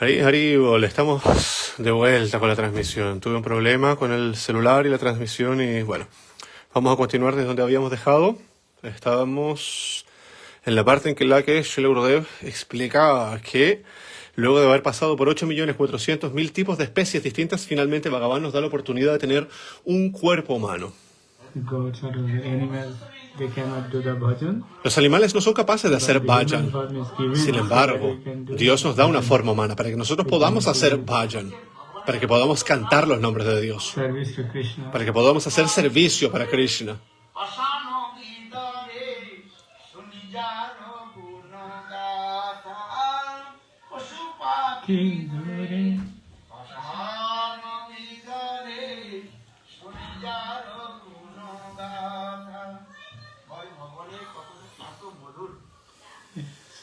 Haribol, estamos de vuelta con la transmisión. Tuve un problema con el celular y la transmisión y bueno, vamos a continuar desde donde habíamos dejado. Estábamos en la parte en la que Srila Gurudev explicaba que luego de haber pasado por 8.400.000 tipos de especies distintas, finalmente Bhagavan nos da la oportunidad de tener un cuerpo humano. Los animales no son capaces de hacer bhajan. Sin embargo, Dios nos da una forma humana para que nosotros podamos hacer bhajan, para que podamos cantar los nombres de Dios, para que podamos hacer servicio para Krishna.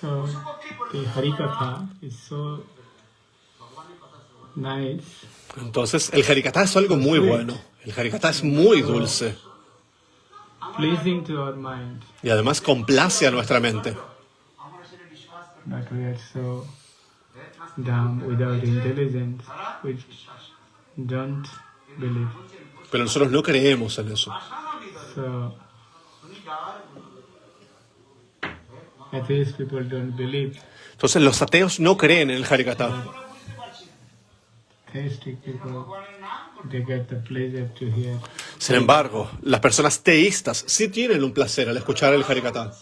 So the Harikatha is so nice. Entonces, el Harikatha es algo muy bueno. El Harikatha es muy dulce. Pleasing to our mind. Y además complace a nuestra mente. But we are so dumb without intelligence, which don't believe. Pero nosotros no creemos en eso. So atheist people don't believe. Entonces, los ateos no creen en el Harikatha. Theistic people, they get the pleasure to hear. Sin embargo, las personas teístas sí tienen un placer al escuchar el Harikatha.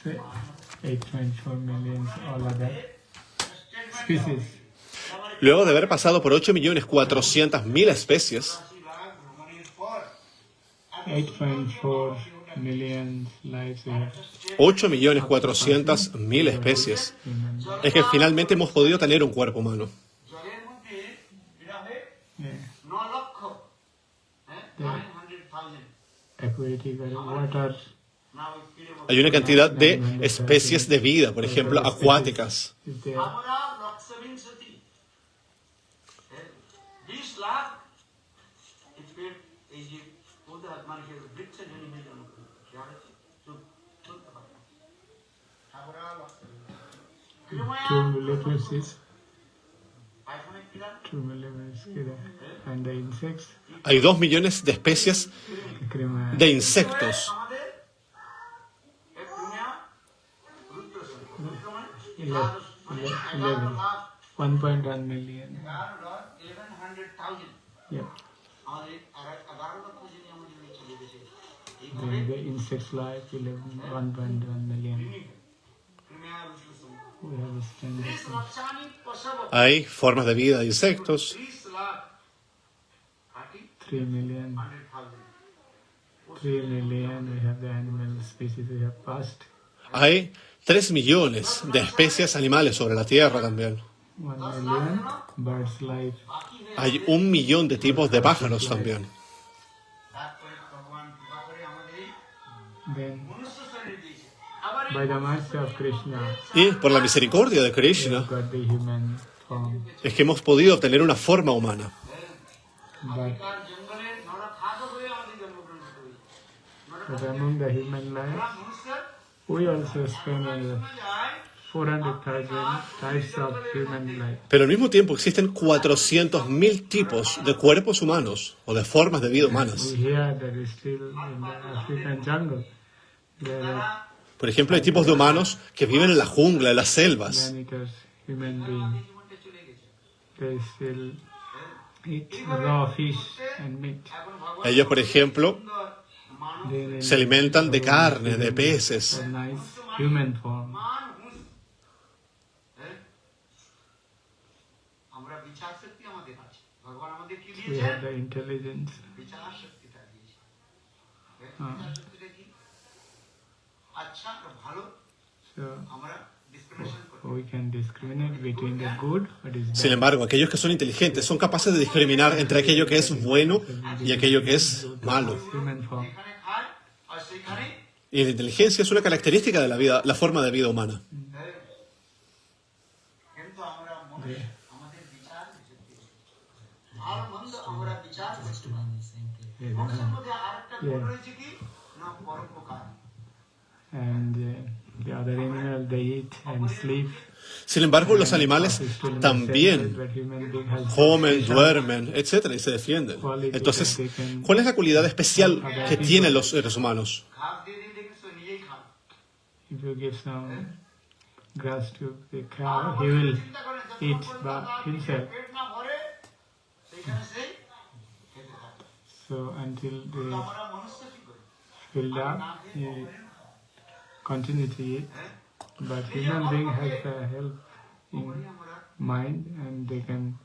Say 8.4 million, all other species. Luego de haber pasado por 8.400.000 especies, 8.4 million lives we have. 8.400.000 especies, es que finalmente hemos podido tener un cuerpo humano. Aquatic water. Hay una cantidad de especies de vida, por ejemplo, acuáticas. Is there. Two leprosis. 2 million and the insects. Hay 2 millones de especies Krima. de insectos. 1.1 million. Yep. The insects life 1.1 million. We have standard Hay formas de vida de insectos. 3 million. 3 million we have the animal species we have passed. Hay 3 millones de especies animales sobre la Tierra también. 1 million birds life. Hay 1 millón de tipos de pájaros también. Then by the mercy of Krishna Y por la misericordia de we Krishna got the human form. es que hemos podido obtener una forma humana. But among the human life, we also spend 400,000 types of human life. Pero al mismo tiempo existen 400.000 tipos de cuerpos humanos o de formas de vida humanas. We hear that is still in the African jungle. There are Por ejemplo, hay tipos de humanos que viven en la jungla, en las selvas. Janitas, human beings. They still eat raw fish and meat. Ellos, por ejemplo, They se alimentan de carne, de peces. a nice human form. We have the intelligence. So we can discriminate between the good what is Sin bad. embargo, aquellos que son inteligentes son capaces de discriminar entre aquello que es bueno y aquello que es malo. Human form. Y la inteligencia es una característica de la vida, la forma de vida humana. The And the other animal, they eat and sleep. Sin embargo, los animales también But human being has comen, duermen, etcétera, y se defienden. Entonces, ¿cuál es la cualidad especial que tienen los seres humanos? if you give some grass to the cow, he will eat by himself. So until they filled up, he continue to eat. But human being has the help in mind, and they can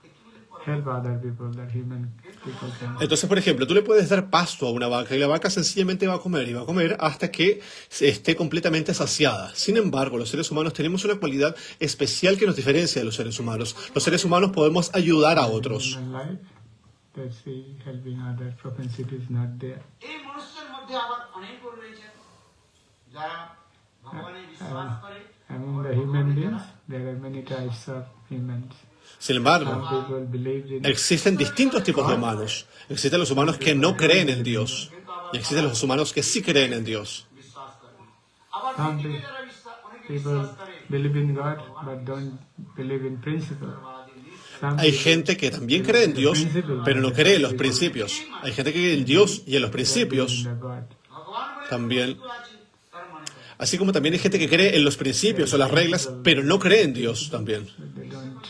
help other people that human people can. Entonces, por ejemplo, tú le puedes dar pasto a una vaca y la vaca sencillamente va a comer y va a comer hasta que esté completamente saciada. Sin embargo, los seres humanos tenemos una cualidad especial que nos diferencia de los seres humanos. Los seres humanos podemos ayudar a otros. Human life, that's the helping other propensity is not there. Among the human beings, there are many types of humans. Sin embargo, Some people believe in existen distintos tipos de humanos. Existen los humanos que no creen en Dios y existen los humanos que sí creen en Dios. some people believe in God but don't believe in principle. Some Hay people gente que también cree en Dios, pero no cree en los principios. Hay gente que cree en Dios y en los principios believe in the God. también. Así como también hay gente que cree en los principios o las reglas, pero no cree en Dios también. They don't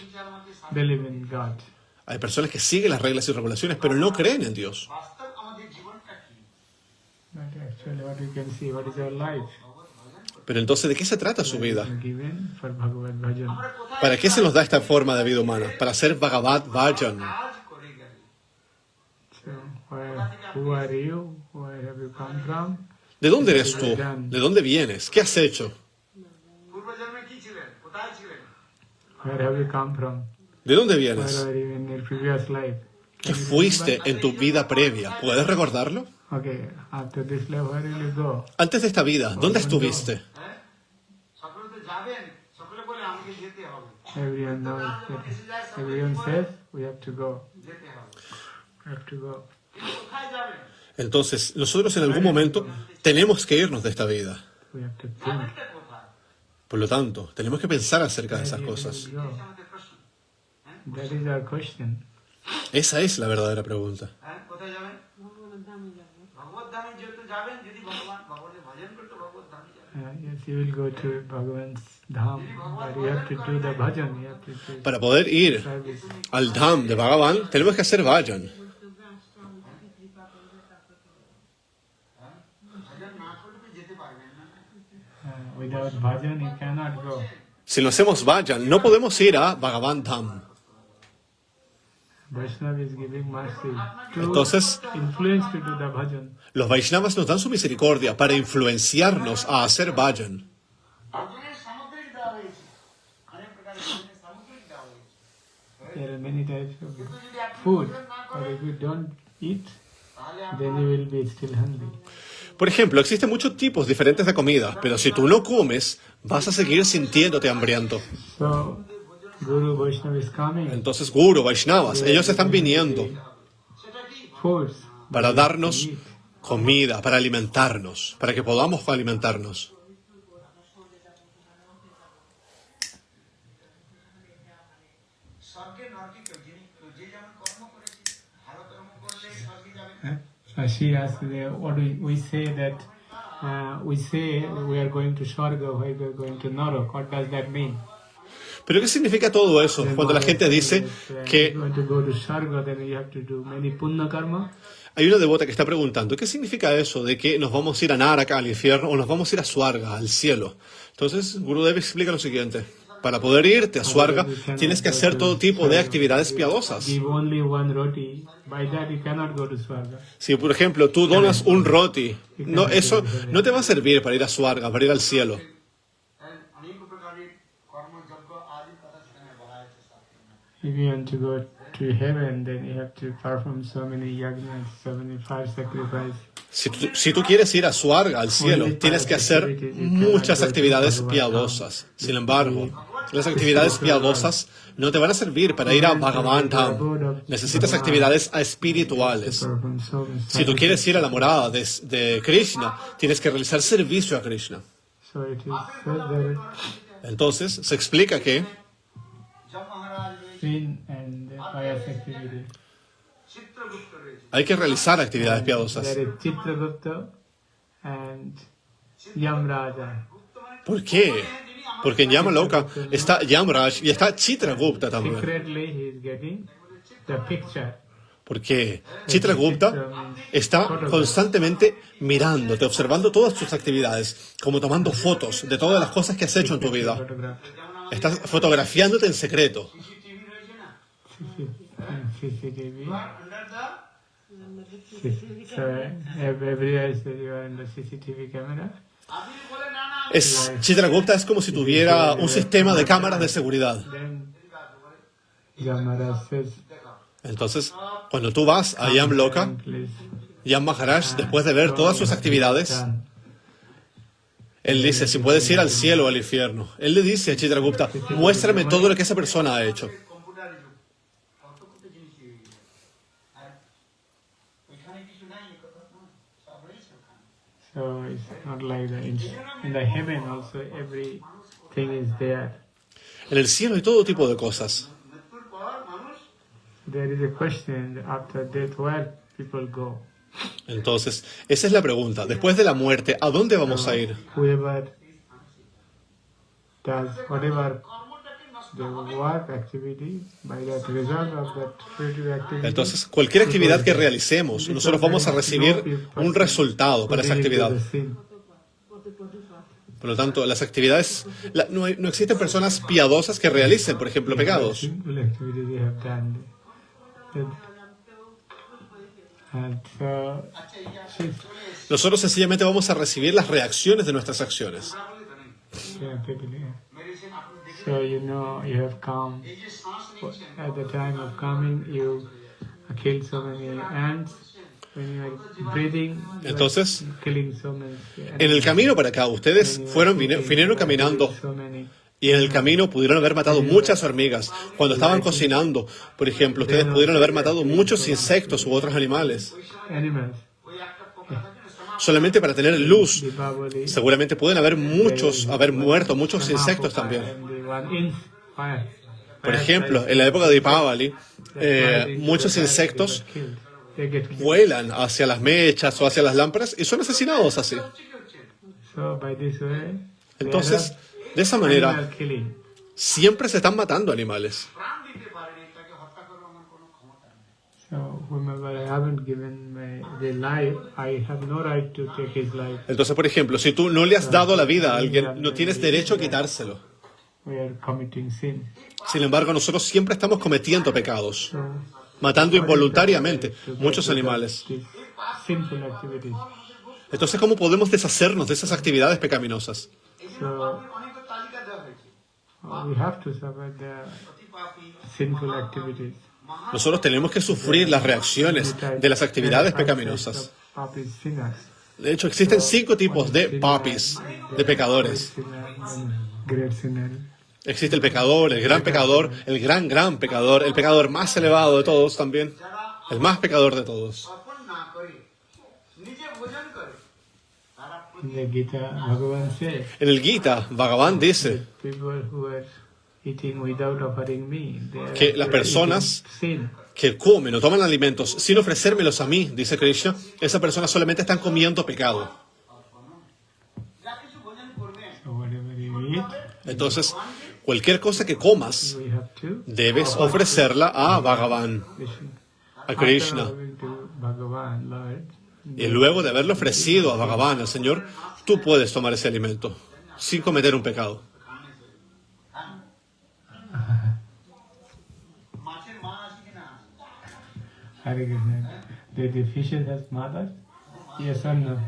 believe in God. Hay personas que siguen las reglas y regulaciones, pero no creen en Dios. But actually what we can see, what is our life? Pero entonces, ¿de qué se trata su vida? Given for Bhagavad Bhajan. ¿Para qué se nos da esta forma de vida humana? Para ser Bhagavad Bhajan. So who are you? Where have you come from? ¿De dónde eres tú? ¿De dónde vienes? ¿Qué has hecho? Where have you come from? ¿De dónde Where vienes? were you in your previous life? ¿Qué fuiste en tu vida previa? ¿Puedes recordarlo? Okay, after this life, where will you go? Antes de esta vida, ¿dónde estuviste? Everyone knows that. Everyone says we have to go. We have to go. Entonces, nosotros en algún momento tenemos que irnos de esta vida. We have to think. Por lo tanto, tenemos que pensar acerca de esas cosas. Go. That is our question. Esa es la verdadera pregunta. Yes, you will go to Bhagavan's Dham, but you have to do the bhajan. You have to do Para poder ir service. al Dham de Bhagavan, tenemos que hacer Bhajan. Without bhajan, you cannot go. Si no hacemos Bhajan, no podemos ir a Bhagavan Dham. Vaishnava is giving mercy to Entonces, influence to do the bhajan. los Vaishnavas nos dan su misericordia para influenciarnos a hacer Bhajan. There are many types of food, but if you don't eat, then you will be still hungry. Por ejemplo, existen muchos tipos diferentes de comida, pero si tú no comes, vas a seguir sintiéndote hambriento. So, Guru Vaishnava is coming. Entonces, Guru, Vaishnavas, ellos están viniendo Foods. para darnos comida, para alimentarnos, para que podamos alimentarnos. She asked, what we say that we say we are going to Swarga, why we are going to Narok. What does that mean? Pero ¿qué significa todo eso cuando la gente dice If que you want to go to Swarga, then you have to do many punya karma. hay una devota que está preguntando, ¿qué significa eso de que nos vamos a ir a Naraka, al infierno, o nos vamos a ir a Swarga, al cielo? Entonces, Gurudev explica lo siguiente. Para poder irte a Swarga, tienes que hacer todo tipo de actividades piadosas. Give only one roti. By that you cannot go to Swarga. Si, por ejemplo, tú donas un roti, no, eso no te va a servir para ir a Swarga, para ir al cielo. If you want to go to heaven, then you have to perform so many yagnas, so many fire sacrifices. Si tú quieres ir a Swarga, al cielo, tienes que hacer muchas actividades piadosas. Sin embargo, Las actividades piadosas no te van a servir para ir a Bhagavan Dham. Necesitas actividades espirituales. Si tú quieres ir a la morada de Krishna, tienes que realizar servicio a Krishna. Entonces, se explica que hay que realizar actividades piadosas. ¿Por qué? Porque en Yamaloka está Yamraj y está Chitragupta también. Porque Chitragupta está constantemente mirándote, observando todas tus actividades, como tomando fotos de todas las cosas que has hecho en tu vida. Estás fotografiándote en secreto. Chitragupta es como si tuviera un sistema de cámaras de seguridad. Entonces, cuando tú vas a Yamloka, Yam Maharaj, después de ver todas sus actividades, él dice, si puedes ir al cielo o al infierno. Él le dice a Chitragupta, muéstrame todo lo que esa persona ha hecho. So it's not like that. In the heaven also everything is there. En el cielo hay todo tipo de cosas. There is a question after death where people go. Entonces, esa es la pregunta. Después de la muerte, ¿a dónde vamos a ir? Whoever does whatever the work activity by that result of that spiritual activity. Entonces, cualquier actividad que realicemos, nosotros vamos a recibir un resultado para esa actividad. Por lo tanto, las actividades, no existen personas piadosas que realicen, por ejemplo, pecados. Nosotros sencillamente vamos a recibir las reacciones de nuestras acciones. So you know you have come. At the time of coming, you killed so many ants. When you are breathing, entonces, killing so many. En el camino para acá, ustedes vinieron caminando y en el camino pudieron haber matado muchas hormigas. Cuando estaban cocinando, por ejemplo, ustedes pudieron haber matado muchos insectos u otros animales. Solamente para tener luz. Seguramente pueden haber muerto muchos insectos también. Por ejemplo, en la época de Dipavali, muchos insectos vuelan hacia las mechas o hacia las lámparas y son asesinados así. Entonces, de esa manera, siempre se están matando animales. Entonces, por ejemplo, si tú no le has dado la vida a alguien, no tienes derecho a quitárselo. Sin embargo, nosotros siempre estamos cometiendo pecados, matando involuntariamente muchos animales. Entonces, ¿cómo podemos deshacernos de esas actividades pecaminosas? Nosotros tenemos que sufrir las reacciones de las actividades pecaminosas. De hecho, existen 5 tipos de papis, de pecadores. Existe el pecador, el gran pecador, el pecador más elevado de todos también, el más pecador de todos. En el Gita, Bhagavan dice que las personas que comen o toman alimentos sin ofrecérmelos a mí, dice Krishna, esas personas solamente están comiendo pecado. Entonces, cualquier cosa que comas, debes ofrecerla a Bhagavan, a Krishna. Y luego de haberlo ofrecido a Bhagavan, al Señor, tú puedes tomar ese alimento sin cometer un pecado. Hare Krishna. Do the fishes have mothers? Yes or no?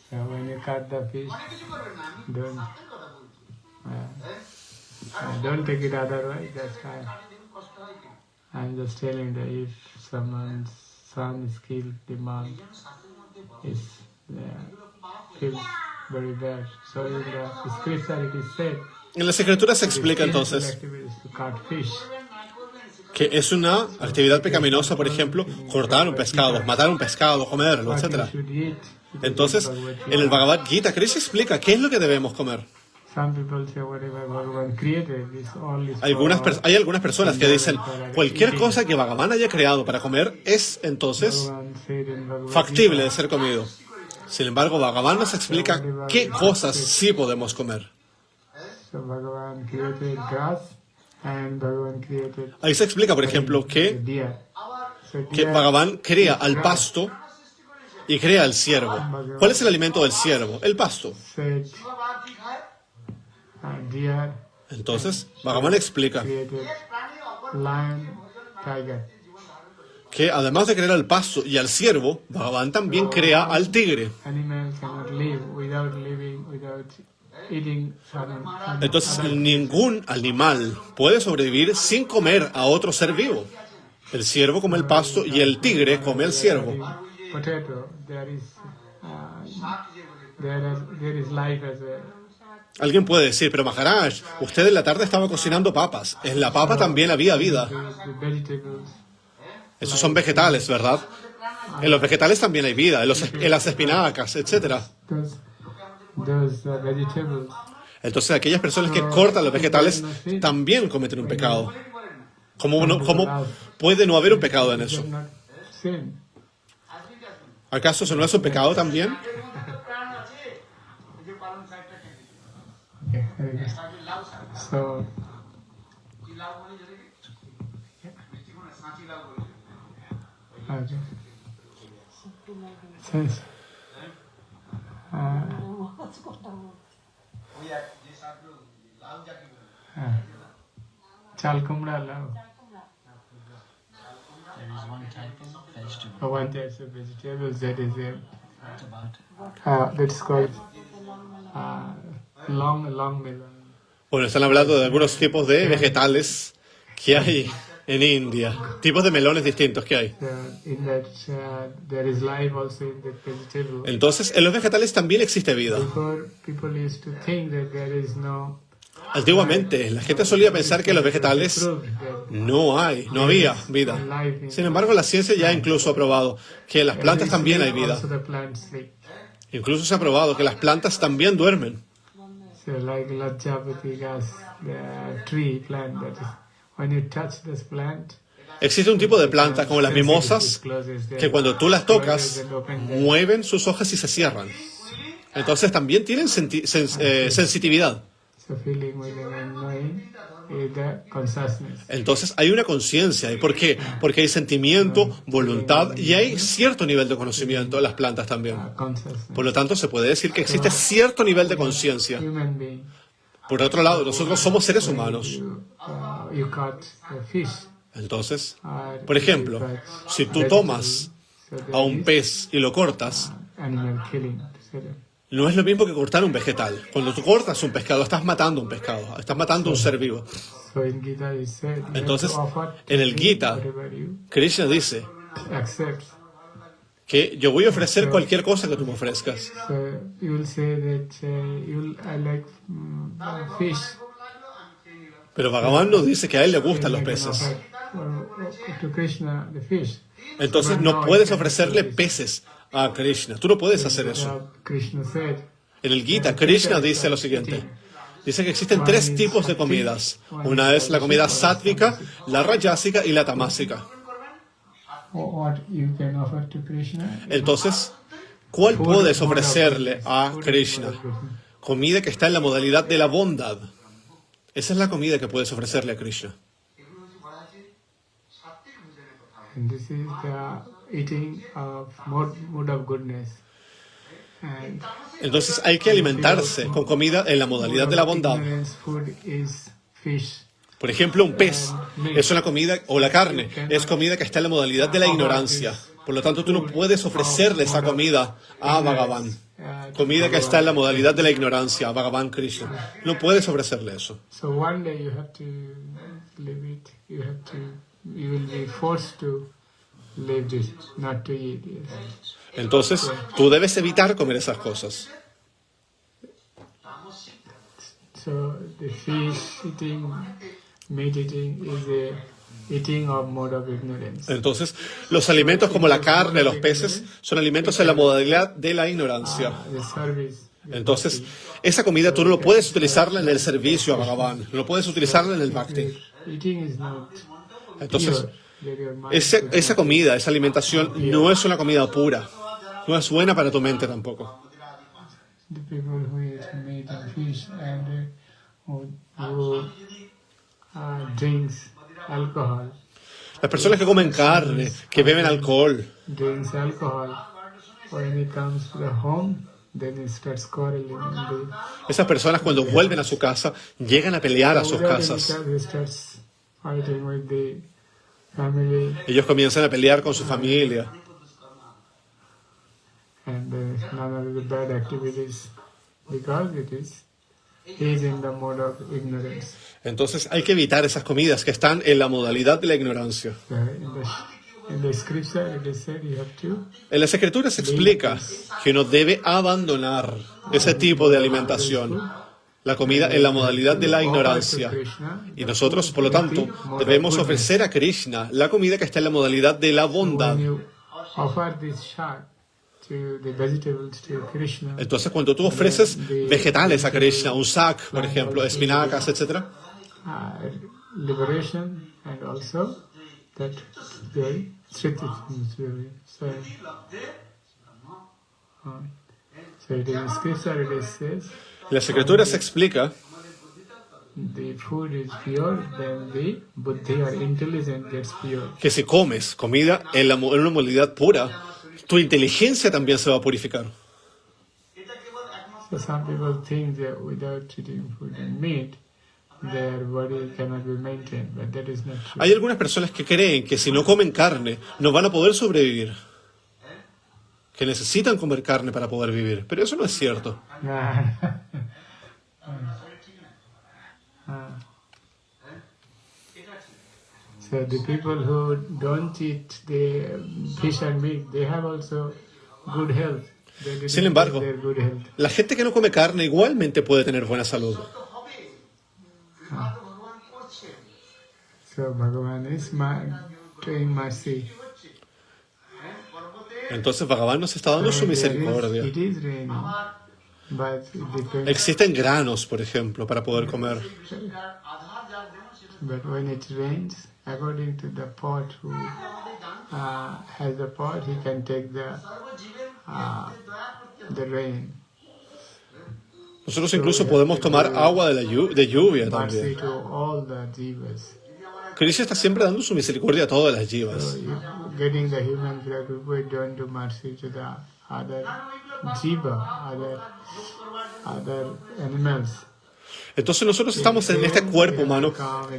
So when you cut the fish, don't take it otherwise. That's fine. I'm just telling that if someone's son is killed, the mom feels very bad. So in the scripture it is said. En las escrituras se explica entonces que es una actividad pecaminosa, por ejemplo, cortar un pescado, matar un pescado, comerlo, etc. Entonces, en el Bhagavad Gita, Krishna explica qué es lo que debemos comer. Hay algunas personas que dicen, cualquier cosa que Bhagavan haya creado para comer es entonces factible de ser comido. Sin embargo, Bhagavan nos explica qué cosas sí podemos comer. Ahí se explica, por ejemplo, que Bhagavan crea al pasto y crea al ciervo. ¿Cuál es el alimento del ciervo? El pasto. Entonces, Bhagavan explica que además de crear al pasto y al ciervo, Bhagavan también crea al tigre. Entonces, ningún animal puede sobrevivir sin comer a otro ser vivo. El ciervo come el pasto y el tigre come el ciervo. Alguien puede decir, pero Maharaj, usted en la tarde estaba cocinando papas. En la papa también había vida. Esos son vegetales, ¿verdad? En los vegetales también hay vida, en las espinacas, etc. Entonces, aquellas personas que cortan los vegetales también cometen un pecado. ¿Cómo puede no haber un pecado en eso? ¿Acaso eso no es un pecado también? So, says, chal kumra lao. There is one type of vegetable. One type of vegetables that is that's called long melon. Bueno, están hablando de algunos tipos de vegetales que hay en India, tipos de melones distintos que hay. Entonces, en los vegetales también existe vida. Antiguamente, la gente solía pensar que en los vegetales no había vida. Sin embargo, la ciencia ya incluso ha probado que en las plantas también hay vida. Incluso se ha probado que las plantas también duermen. Like Lajjapati gas, the tree plant that is, when you touch this plant, existe un tipo de planta como las mimosas que cuando tú las tocas mueven sus hojas y se cierran. Entonces también tienen sensitividad. Entonces hay una conciencia. ¿Y por qué? Porque hay sentimiento, voluntad y hay cierto nivel de conocimiento en las plantas también. Por lo tanto, se puede decir que existe cierto nivel de conciencia. Por otro lado, nosotros somos seres humanos. Entonces, por ejemplo, si tú tomas a un pez y lo cortas, no es lo mismo que cortar un vegetal. Cuando tú cortas un pescado, estás matando un pescado, estás matando un ser vivo. Entonces, en el Gita, Krishna dice que yo voy a ofrecer cualquier cosa que tú me ofrezcas. Pero Bhagavan nos dice que a él le gustan los peces. Entonces no puedes ofrecerle peces a Krishna. Tú no puedes hacer eso. En el Gita, Krishna dice lo siguiente. Dice que existen tres tipos de comidas. Una es la comida sátvica, la rayásica y la tamásica. Entonces, ¿cuál puedes ofrecerle a Krishna? Comida que está en la modalidad de la bondad. Esa es la comida que puedes ofrecerle a Krishna. Entonces hay que alimentarse con comida en la modalidad de la bondad. Por ejemplo, un pez es una comida, o la carne, es comida que está en la modalidad de la ignorancia. Por lo tanto, tú no puedes ofrecerle esa comida a Bhagavan. Comida que está en la modalidad de la ignorancia, a Bhagavan Krishna. No puedes ofrecerle eso. Entonces, tú debes evitar comer esas cosas. So the fish eating, meat eating is a eating of mode of ignorance. Entonces, los alimentos como la carne, los peces, son alimentos en la modalidad de la ignorancia. The service. Entonces, esa comida tú no lo puedes utilizarla en el servicio a Bhagavan, no puedes utilizarla en el bhakti. Eating is not Entonces, pure. That your mind esa comida, esa alimentación no es una comida pura, no es buena para tu mente tampoco. the people who eat meat and fish and who drinks alcohol, Las personas que comen carne, que beben alcohol, drinks alcohol, when he comes to the home, then he starts quarreling. esas personas cuando vuelven a su casa, llegan a pelear a sus casas. He starts fighting with the family Ellos comienzan a pelear con su familia. and none of the bad activities because he is in the mode of ignorance. Entonces hay que evitar esas comidas que están en la modalidad de la ignorancia. In the scripture it is said you have to En las escrituras se explica que uno debe abandonar ese tipo de alimentación, la comida en la modalidad de la ignorancia. Y nosotros, por lo tanto, debemos ofrecer a Krishna la comida que está en la modalidad de la bondad. when you offer this shak to the vegetables to Krishna, Entonces, cuando tú ofreces vegetales a Krishna, un sak, por ejemplo, espinacas, etc., liberation and also that very Sriti is very so it is scripture it is says en las escrituras se explica the food is pure, then the buddhi or intelligence gets pure. que si comes comida en una modalidad pura, tu inteligencia también se va a purificar. So some people think that without eating food and meat, their body cannot be maintained, but that is not true. Hay algunas personas que creen que si no comen carne, no van a poder sobrevivir. Que necesitan comer carne para poder vivir. Pero eso no es cierto. So the people who don't eat the fish and meat, they have also good health. They didn't Sin embargo, lose their good health. la gente que no come carne igualmente puede tener buena salud. So Bhagavan is showing mercy. Entonces Bhagavan nos está dando su misericordia. It is raining, but it depends. Existen granos, por ejemplo, para poder comer. But when it rains, according to the pot who has the pot, he can take the rain. Nosotros incluso podemos tomar agua de lluvia Mercy también. to all the jivas. Krishna está siempre dando su misericordia a todas las So jivas. if getting the human blood, we don't do mercy to the other jiva, other animals. Entonces nosotros estamos en este cuerpo humano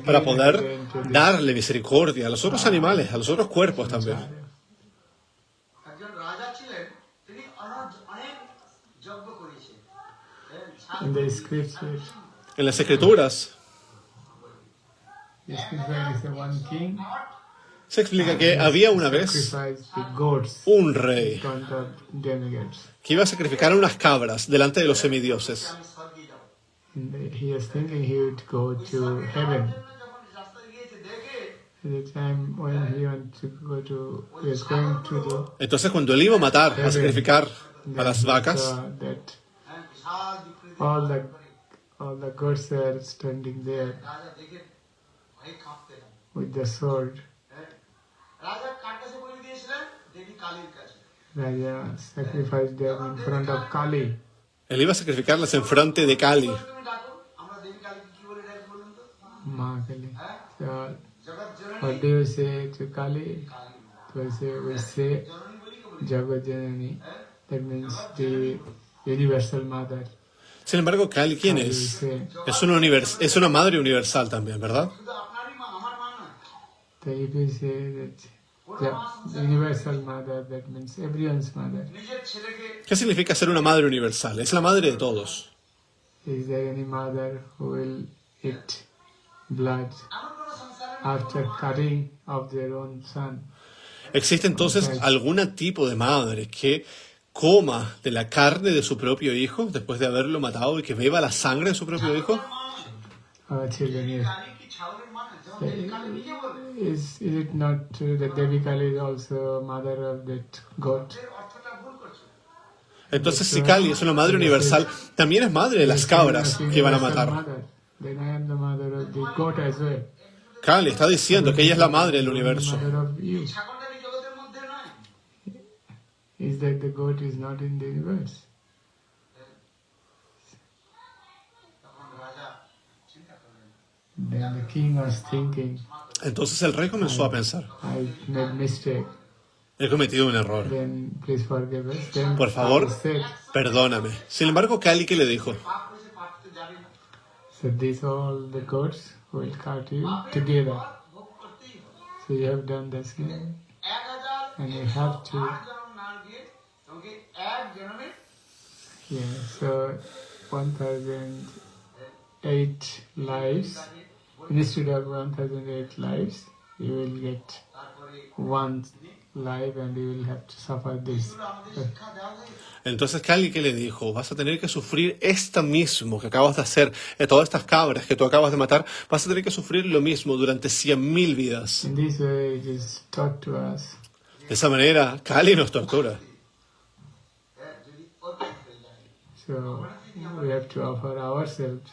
para poder darle misericordia a los otros animales, a los otros cuerpos también. In the scriptures, En las escrituras the scripture is the one king se explica que había una vez sacrificed the goats un in rey front of demigods. que iba a sacrificar unas cabras delante de los semidioses. And he was thinking he would go to heaven. At the time when he was going to the Entonces cuando él iba a matar, a sacrificar a las vacas, that all the gods are standing there with the sword. Raja sacrificed them in front of Kali. él iba a sacrificarlas en frente de Kali. Ma Kali. So, what do you say to Kali? We say Jagat Janani. That means the universal mother. Sin embargo, Kali, ¿quién We es? say, Es una madre universal también, ¿verdad? so if you say that the universal mother, that means everyone's mother. ¿Qué significa ser una madre universal? Es la madre de todos. Is there any mother who will eat blood after cutting of their own son? ¿Existe entonces algún tipo de madre que coma de la carne de su propio hijo después de haberlo matado y que beba la sangre de su propio hijo? our children here. Is it not true that Devi Kali is also mother of that goat? Entonces, si Kali es una madre universal, también es madre de las cabras que van a matar. Then I am the mother of the goat as well. Kali está diciendo que ella es la madre del universo. Mother of you. Is that the goat is not in the universe? Then the king was thinking, Entonces el rey comenzó a pensar, I made mistake. he cometido un error. Then please forgive us. Then Por favor, I said, perdóname. Sin embargo, Kali, ¿qué le dijo? so these all the goats will cut you together. So you have done the same. And you have to, yeah, so 1008 lives, instead of 1008 lives, you will get one life and you will have to suffer this. Entonces Kali, ¿qué le dijo? Vas a tener que sufrir esto mismo que acabas de hacer, todas estas cabras que tú acabas de matar, vas a tener que sufrir lo mismo durante 100.000 vidas. In this way it is taught to us. De esa manera, Kali nos tortura. So we have to offer ourselves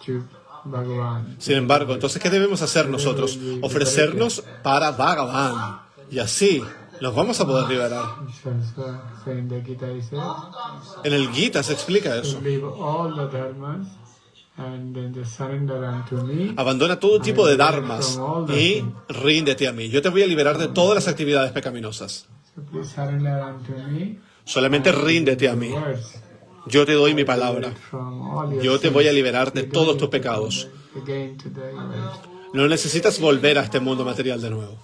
to Bhagavan. Sin embargo, entonces, ¿qué debemos hacer nosotros? Ofrecernos para Bhagavan. Y así nos vamos a poder liberar. So in the Gita he said, En el Gita se explica to eso. leave all the dharmas and then just surrender unto me. Abandona todo tipo de dharmas y ríndete a mí. Yo te voy a liberar de todas las actividades pecaminosas. So please surrender unto me. Solamente ríndete a mí. Words. Yo te doy mi palabra. From all your Yo te voy a sins. liberar de todos tus pecados. Again to the world. No necesitas volver a este mundo material de nuevo.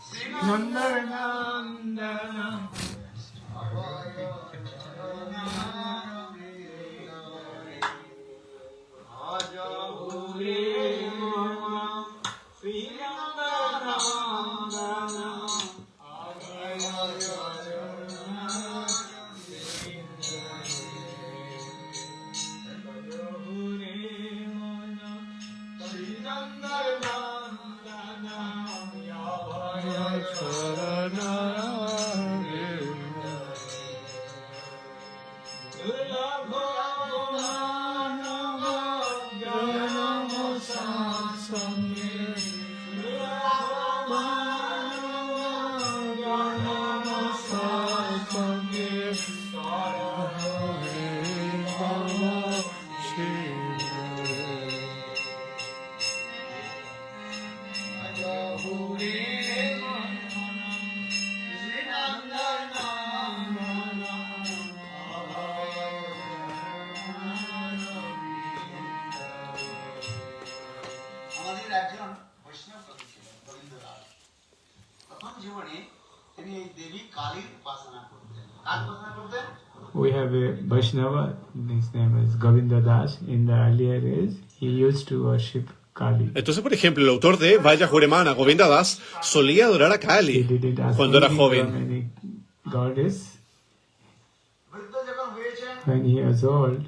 আমাদের একজন বৈষ্ণব কবি ছিলেন গোবিন্দ দাস। প্রথম জীবনে তিনি এই দেবী কালীর উপাসনা করতেন। কার উপাসনা করতেন? We have a Vaishnava, his name is Govinda Das. In the earlier days, he used to worship Kali. Entonces, por ejemplo, el autor de Vaya Juremana, Govinda Das, solía adorar a He Kali didn't ask cuando era anything joven. from any goddess. বৃদ্ধ যখন হয়েছেন, When he was old,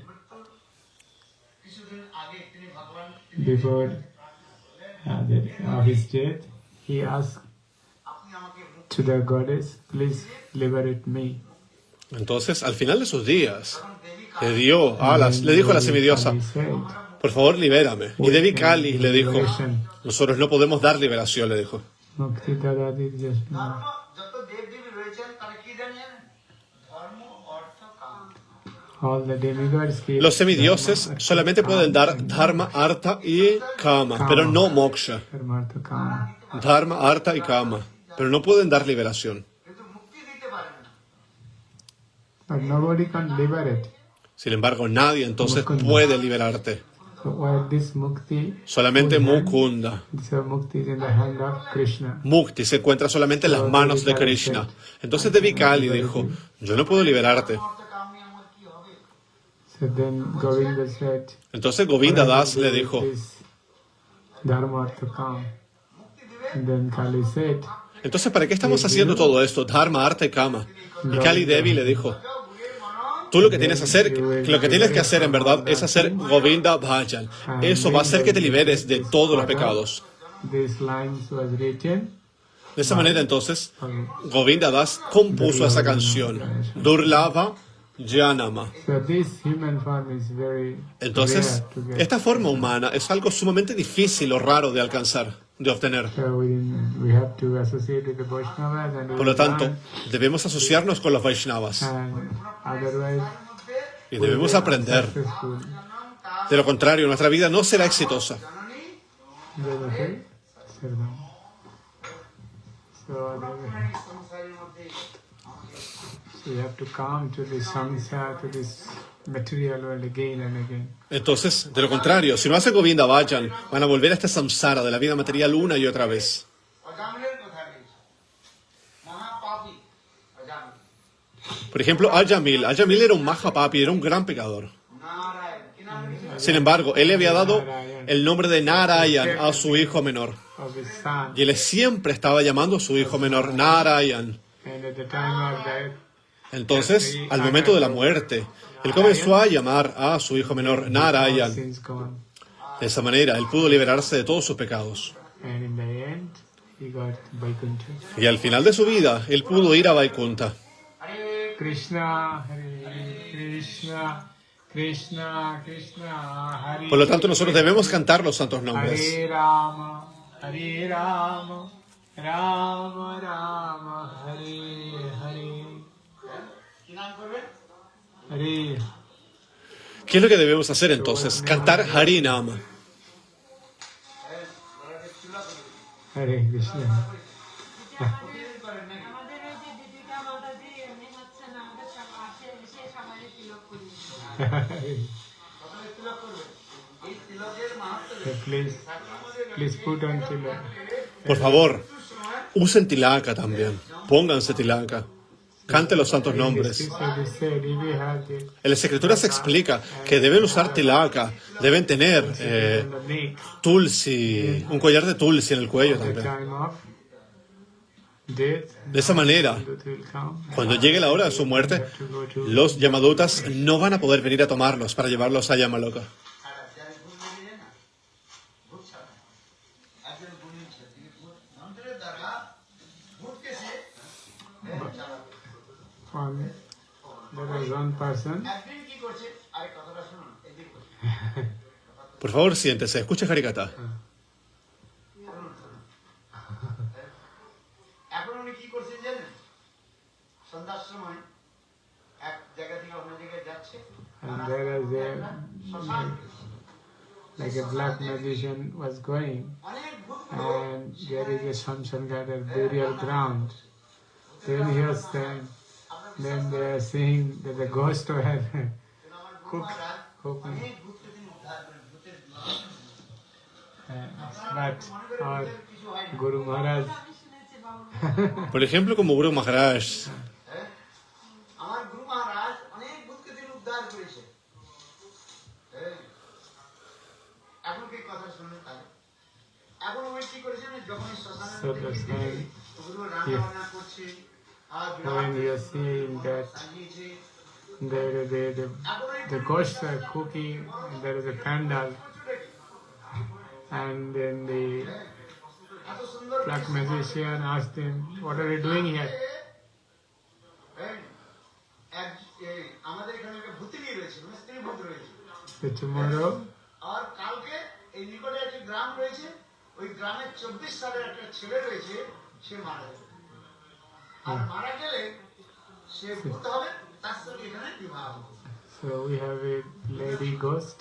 কিছুদিন আগে তিনি ভগবান before of his death, he asked আপনি আমাকে মুক্তি to the goddess, please liberate me. Entonces, al final de sus días, Devi le dijo a la semidiosa, Kali said, por favor, libérame. Y Devi Kali le dijo, nosotros no podemos dar liberación, le dijo. Mukti Dadadi just ধর্ম যত দেব দেবী রয়েছেন তারা কি জানেন? ধর্ম, অর্থ, কাম। all the demigods give Los semidioses solamente pueden dar Dharma, Artha y Kama, pero no Moksha. Dharma, Artha, Kama. Dharma, Artha y Kama, pero no pueden dar liberación. কিন্তু মুক্তি দিতে পারেন না। But nobody can liberate. Sin embargo, nadie entonces puede liberarte. So where this mukti, Solamente Mukunda. this mukti is in the hand of Krishna. Mukti se encuentra solamente en las manos de Krishna. Entonces Devi Kali dijo, yo no puedo liberarte. অর্থ, কাম নিয়ে আমার কি হবে? So then Govinda said, Entonces Govinda Das le dijo, this Dharma, Artha, Kama. মুক্তি দিবে, And then Kali said, entonces ¿para qué estamos haciendo todo esto? Dharma, Artha y Kama. Y Kali Devi le dijo, tú lo que tienes que hacer en verdad es hacer Govinda Bhajan. Eso va a hacer que te liberes de todos los pecados. These lines was written De esa manera, entonces, Govinda Das compuso esa canción, Durlava Janama. so this human form is very Entonces, rare to get. esta forma humana es algo sumamente difícil o raro de alcanzar, de obtener. So we have to associate with the Vaishnavas and we Por lo tanto, learn, debemos asociarnos con los Vaishnavas and otherwise y debemos aprender. successful. De lo contrario, nuestra vida no será exitosa. Okay? So we have to come to this samsara, to this material world again and again. Entonces, de lo contrario, si no hacen Govinda Bhajan, van a volver a este samsara de la vida material una y otra vez. অজামিলের কথা বলছি মহাপাপী Ajamil Por ejemplo, Al-Jamil era un Mahapapi, era un gran pecador. Narayan কি নাম রেখেছে? Sin embargo, él le había dado el nombre de Narayan a su hijo menor. Of his son, Y él siempre estaba llamando a su hijo menor Narayan. and at the time of death, Entonces, al momento de la muerte, él comenzó a llamar a su hijo menor all Narayan. sins gone. De esa manera, él pudo liberarse de todos sus pecados. And in the end, he got Vaikuntha. Y al final de su vida, él pudo ir a Vaikunta. Krishna, Hare Krishna, Krishna, Krishna, Hare. Por lo tanto, nosotros debemos cantar los santos nombres. Hare Rama, Hare Rama, Rama Rama, Hare Hare. কি নাম করবে? Hare, ¿Qué es lo que debemos hacer entonces? Cantar Harinama. Hare Krishna. আমাদের ওই যে দীপিকা মাতাজি এমনি হচ্ছে না আমাদের আসে এসে সবাই তিলক করি প্রথমে তিলক করবে এই তিলকের মাহাত্ম্য So please put on tilak. Por favor, usen tilaka también. Pónganse tilaka. Cante los santos nombres. So they said, if you have the En las escrituras se explica que deben usar tilaka, deben tener on the neck, tulsi, un collar de tulsi en el cuello the también. time of death, De esa manera, it will come. cuando llegue la hora de su muerte, los Yamadutas no van a poder venir a tomarlos para llevarlos a Yamaloka. ছাড়া যার গুণ লেগে যায় না ভূত ছাড়া একজন গুণী ছিল তিনি ভূত মন্ত্রের দ্বারা ভূতকে সে চালাবে There was one person, একদিন কি করছে আরে কথাটা শুনুন এদিক করছে Por favor, siéntese, escuche Harikata. এখন উনি কি করছেন জানেন সন্ধ্যার সময় এক জায়গা থেকে অন্য জায়গায় যাচ্ছে and there is শ্মশান like a black magician was going, অনেক ভূত and there is a Shamshan Ghat, a burial ground. Then he was saying, then they are saying that the ghost had cooked, অনেক ভূতকে তিনি উদ্ধার করেন ভূতের but our Guru Maharaj, আমি শুনেছি বাবু Por ejemplo, como Guru Maharaj. আমার গুরু মহারাজ অনেক ভূতকে তিনি উদ্ধার করেছে এখন কি কথা শুনলেন তাহলে এখন ওই কি করেছেন যখন শ্মশানের so the same, ওগুলো রান্না বান্না করছে আর when you are seeing that সাজিয়েছে the ghosts are cooking, and there is a pandal, and then the এত সুন্দর black magician asked him, what are you doing here? আমাদের এখানে একটা ভূতিনি রয়েছে স্ত্রী ভূত রয়েছে So tomorrow, আর কালকে এই নিকটে একটি গ্রাম রয়েছে ওই গ্রামে 24 সালের একটা ছেলে রয়েছে সে মারা যাবে আর মারা গেলে সে ভূত হবে তার সঙ্গে এখানে বিবাহ হবে so we have a lady ghost,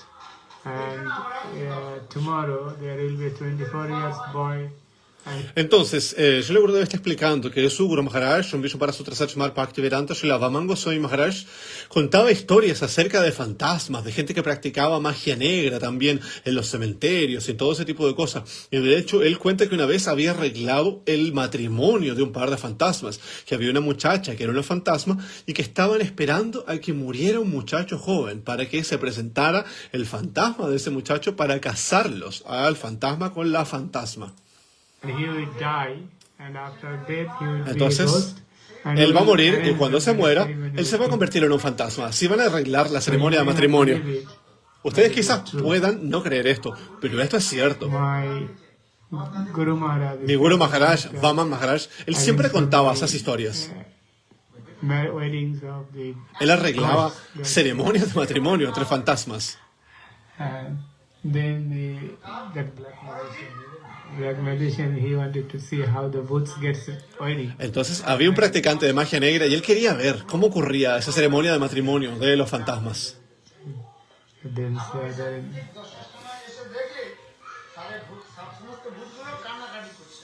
and tomorrow there will be a 24 years boy, and Entonces, Srila Gurudev está explicando que su Guru Maharaj, un Vishnu para Sutra Sachmar Bhaktivedanta, Srila Vaman Goswami Maharaj, contaba historias acerca de fantasmas, de gente que practicaba magia negra también en los cementerios y todo ese tipo de cosas. Y de hecho, él cuenta que una vez había arreglado el matrimonio de un par de fantasmas, que había una muchacha que era una fantasma y que estaban esperando a que muriera un muchacho joven para que se presentara el fantasma de ese muchacho para casarlos al fantasma con la fantasma. he will die, and after death he will be a Entonces, ghost, Él va a morir y cuando se muera, él se va a convertir en un fantasma. Así van a arreglar la ceremonia de matrimonio. Ustedes quizás puedan no creer esto, pero esto es cierto. My Guru Maharaj, Mi Guru Maharaj, Vaman Maharaj, él siempre contaba esas historias. weddings of the Él arreglaba ceremonias de matrimonio entre fantasmas. and then that black magician, he wanted to see how the woods gets wedding. Entonces había un practicante de magia negra y él quería ver cómo ocurría esa ceremonia de matrimonio de los fantasmas. Then said এসে দেখে তাহলে সমস্ত ভূতগুলো কান্নাকাটি করছে।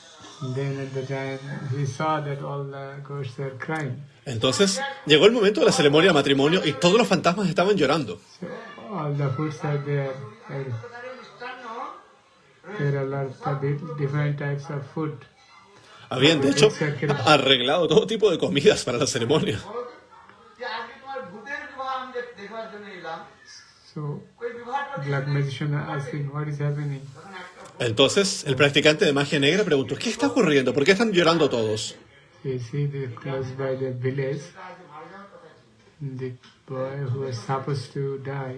then at the time he saw that all the ghosts were crying. Entonces llegó el momento de la ceremonia de matrimonio y todos los fantasmas estaban llorando. So all the foods are there. There are lots of different types of food. Habían de hecho arreglado todo tipo de comidas para la ceremonia. যে আজকে তোমার ভূতের বিবাহ আমি দেখবার জন্য এলাম, So ওই বিবাহটা black magician asking what is happening. Entonces el practicante de magia negra preguntó, ¿qué está ocurriendo? ¿Por qué están llorando todos? You see the close by the village, the boy who was supposed to die,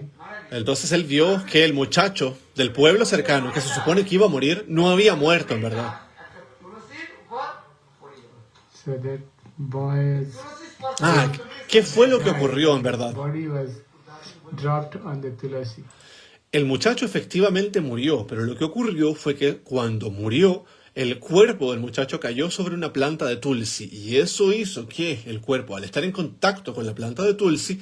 Entonces él vio que el muchacho del pueblo cercano, que se supone que iba a morir, no había muerto en verdad. তুলসীর উপর পড়ে গেল। so that boy's তুলসী স্পর্শ Ah, ¿qué fue lo que ocurrió en verdad? body was dropped on the tulasi. El muchacho efectivamente murió, pero lo que ocurrió fue que cuando murió, el cuerpo del muchacho cayó sobre una planta de tulsi y eso hizo que el cuerpo, al estar en contacto con la planta de tulsi,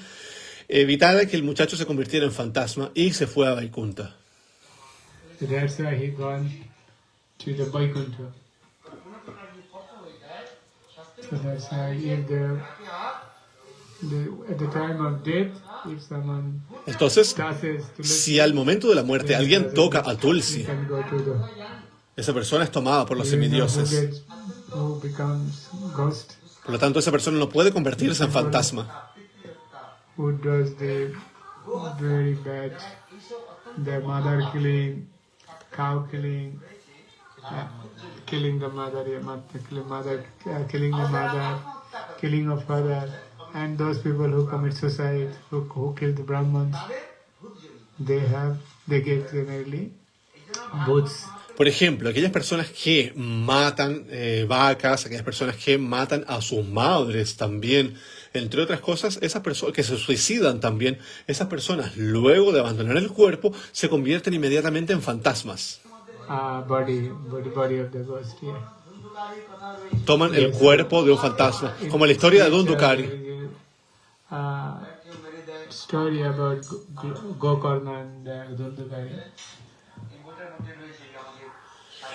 evitara que el muchacho se convirtiera en fantasma y se fue a Vaikunta. So that's why he gone to the Vaikuntha. So that's why if at the time of death, if someone Entonces, touches tulasi, si al momento de la muerte alguien toca a he tulsi, can go to the esa persona es tomada por los you know, semidioses. who becomes ghost, Por lo tanto, esa persona no puede convertirse en fantasma. who does the very bad, the mother killing, cow killing, killing the mother, killing the mother, killing of father, and those people who commit suicide, who kill the Brahmins, they get generally boots. Por ejemplo, aquellas personas que matan vacas, aquellas personas que matan a sus madres también, entre otras cosas, esas personas que se suicidan también, esas personas luego de abandonar el cuerpo se convierten inmediatamente en fantasmas. Body of the ghost, yeah. Toman el cuerpo de un fantasma, como la historia de Dundukari. Story about Gokarna and Dundukari.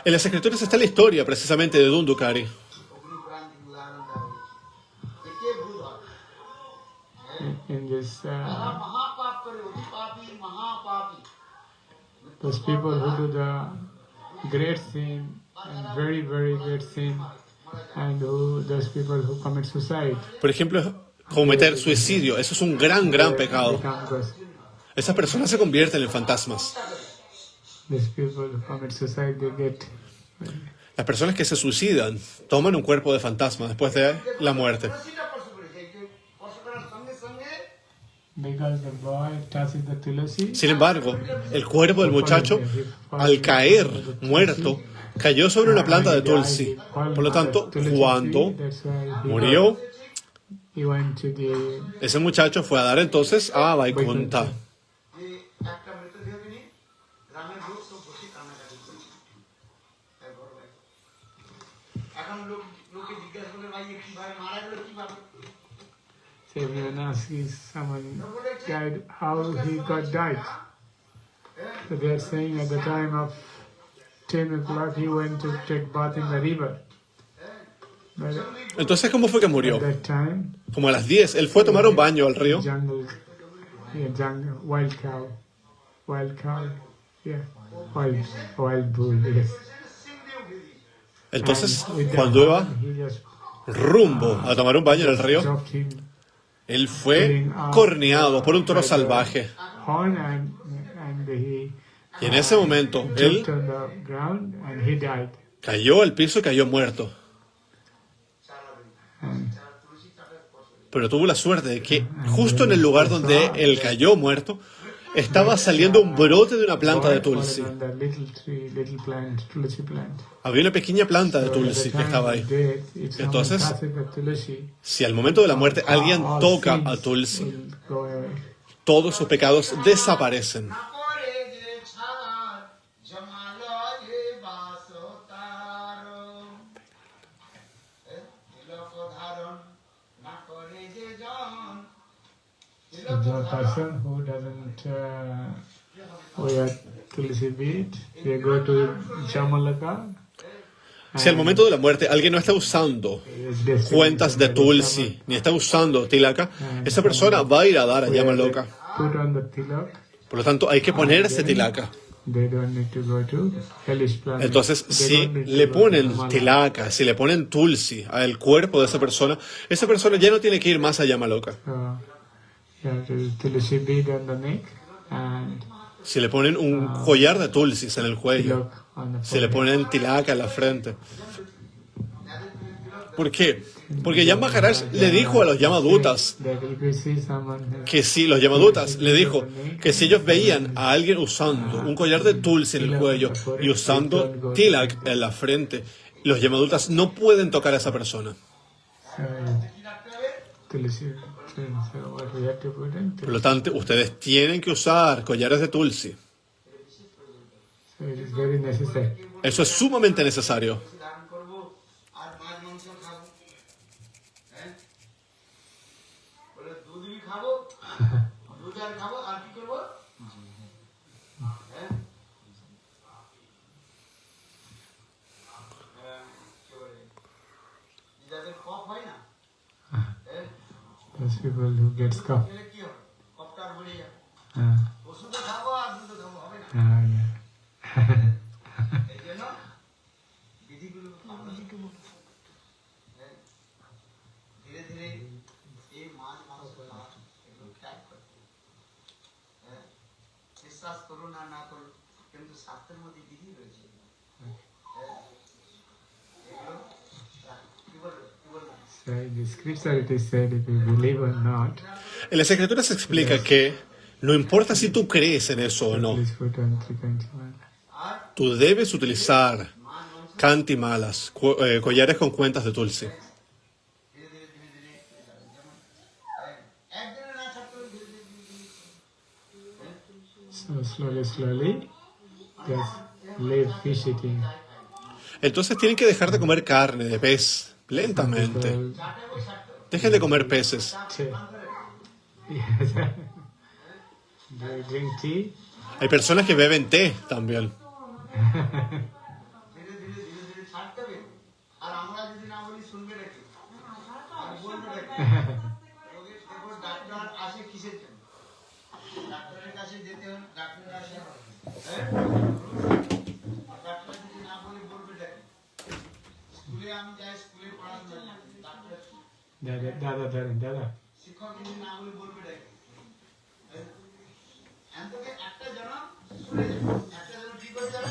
En las escrituras está la historia precisamente de Dundukari. অগ্নিপুরাণ যেগুলো আনন্দ হবে একে ভূত হয়। In this, তারা মহাপাপ করে অতি পাপী মহাপাপী। those people who do the great sin and very, very great sin, and those people who commit suicide, Por ejemplo, cometer suicidio, eso es un gran pecado. become ghosts. Esas personas se convierten en fantasmas. These people who commit suicide, they get Las personas que se suicidan toman un cuerpo de fantasma después de la muerte. তুলসীটা স্পর্শ করেছে এই যে স্পর্শ করার সঙ্গে সঙ্গে because the boy touches the tulasi. Sin embargo, el cuerpo del muchacho, al caer muerto, cayó sobre una planta de tulsi. Por lo tanto, cuando murió, He went to the ese muchacho fue a dar entonces a Vaikunta. যে একটা মৃতদেহ নিয়ে গ্রামের লোক সব বসে কান্নাকাটি করছে এক বড় ভাই। এখন লোকে জিজ্ঞাসা করলে ভাই এ কিভাবে মারা গেল কিভাবে? so everyone asks someone died, how he got died. So they are saying at the time of 10 o'clock he went to take bath in the river. But Entonces, ¿cómo fue que murió? at that time, Como a las 10, él fue a tomar un baño al río. jungle, wild cow, yeah, wild bull, yes. Entonces, And with the cuando iba horn, he just rumbo a tomar un baño en el río, dropped him él fue corneado por un toro salvaje. horn and he Y en ese momento, él jumped on the ground and he died. cayó al piso y cayó muerto. And pero tuvo la suerte de que justo en el lugar donde él cayó muerto, estaba saliendo un brote de una planta de tulsi. On the little tree, little plant, tulsi plant. Había una pequeña planta de So at the tulsi que time estaba of ahí. death, if someone Entonces, touches the tulsi, si al momento de la muerte alguien all toca sins a tulsi, will go away. todos sus pecados desaparecen. না করে যে ছাড় জমালয়ে বাস তার তিলক ধারণ না করে যে জন So the person who doesn't wear tulsi bead, they go to Jamalaka. Si al momento de la muerte alguien no está usando cuentas de tulsi, ni está usando tilaka, esa persona va a ir a dar a Yamaloka. Put on the tilak. Por lo tanto, hay que ponerse tilaka. They don't need to go to hellish planet. Entonces, They si don't need to le go to ponen Jamalaka. tilaka, si le ponen tulsi al cuerpo de esa persona ya no tiene que ir más a Yamaloka. You have to tulsi bead on the neck and Si le ponen un collar de tulsis en el cuello, tilak on the si le forehead. ponen tilaka en la frente. ¿Por qué? Porque Yam Maharaj le dijo a los Yamadutas That if you see someone que si los Yamadutas le dijo que si ellos veían a alguien usando un collar de tulsi en el cuello y usando tilak en la frente, los Yamadutas no pueden tocar a esa persona. tulsi. So what we have to put in Por lo tanto, ustedes tienen que usar collares de tulsi. So it is very necessary. Eso es sumamente necesario. দান করব আর মাছ মাংস খাবো হ্যাঁ বলে দুধ বি খাবো দুধ আর খাবো আর কি করবো হ্যাঁ কি বলে যাদের কফ হয় না হ্যাঁ Those people who gets cough. তাহলে কি হবে কফটা আর বেড়ে যাবে Uh, ওষুধও খাবো আর দুধও খাবো হবে না yeah. এই জন্য বিধিগুলো হ্যাঁ, ধীরে ধীরে এই মাছ মাংস খাওয়া এগুলো ত্যাগ করতে হবে। হ্যাঁ, বিশ্বাস করুন আর না করুন কিন্তু শাস্ত্রের মধ্যে বিধি রয়েছে হ্যাঁ, এগুলো কি বলবো So in the scripture it is said if you believe or not, En las escrituras se explica que no importa si tú crees en eso o no, please put on 3.1. R tú debes utilizar cantimalas, collares con cuentas de tulsi. ধীরে ধীরে ধীরে ধীরে যেমন একদিনে না ছাড়তে ধীরে ধীরে ধীরে ধীরে So slowly, just leave fish eating. Entonces tienen que dejar de comer carne, de pez, lentamente. Dejen de comer peces. Tea. Yes. Do you drink tea? Hay personas que beben té también. ধীরে ধীরে ধীরে ধীরে ছাড়তে হবে আর আমরা যদি না বলি শুনবে নাকি আর বলবে নাকি রোগীর দেখো ডাক্তার আসে কিসের জন্য ডাক্তারের কাছে যেতে হন ডাক্তার আসে হ্যাঁ আর ডাক্তার যদি না বলে বলবে নাকি স্কুলে আমি যাই স্কুলে পড়াশোনা করি ডাক্তার Dada. শিক্ষক যদি না বলে বলবে নাকি এমনকি একটা জন শুনে যাবে একটা জন কি করে যাবে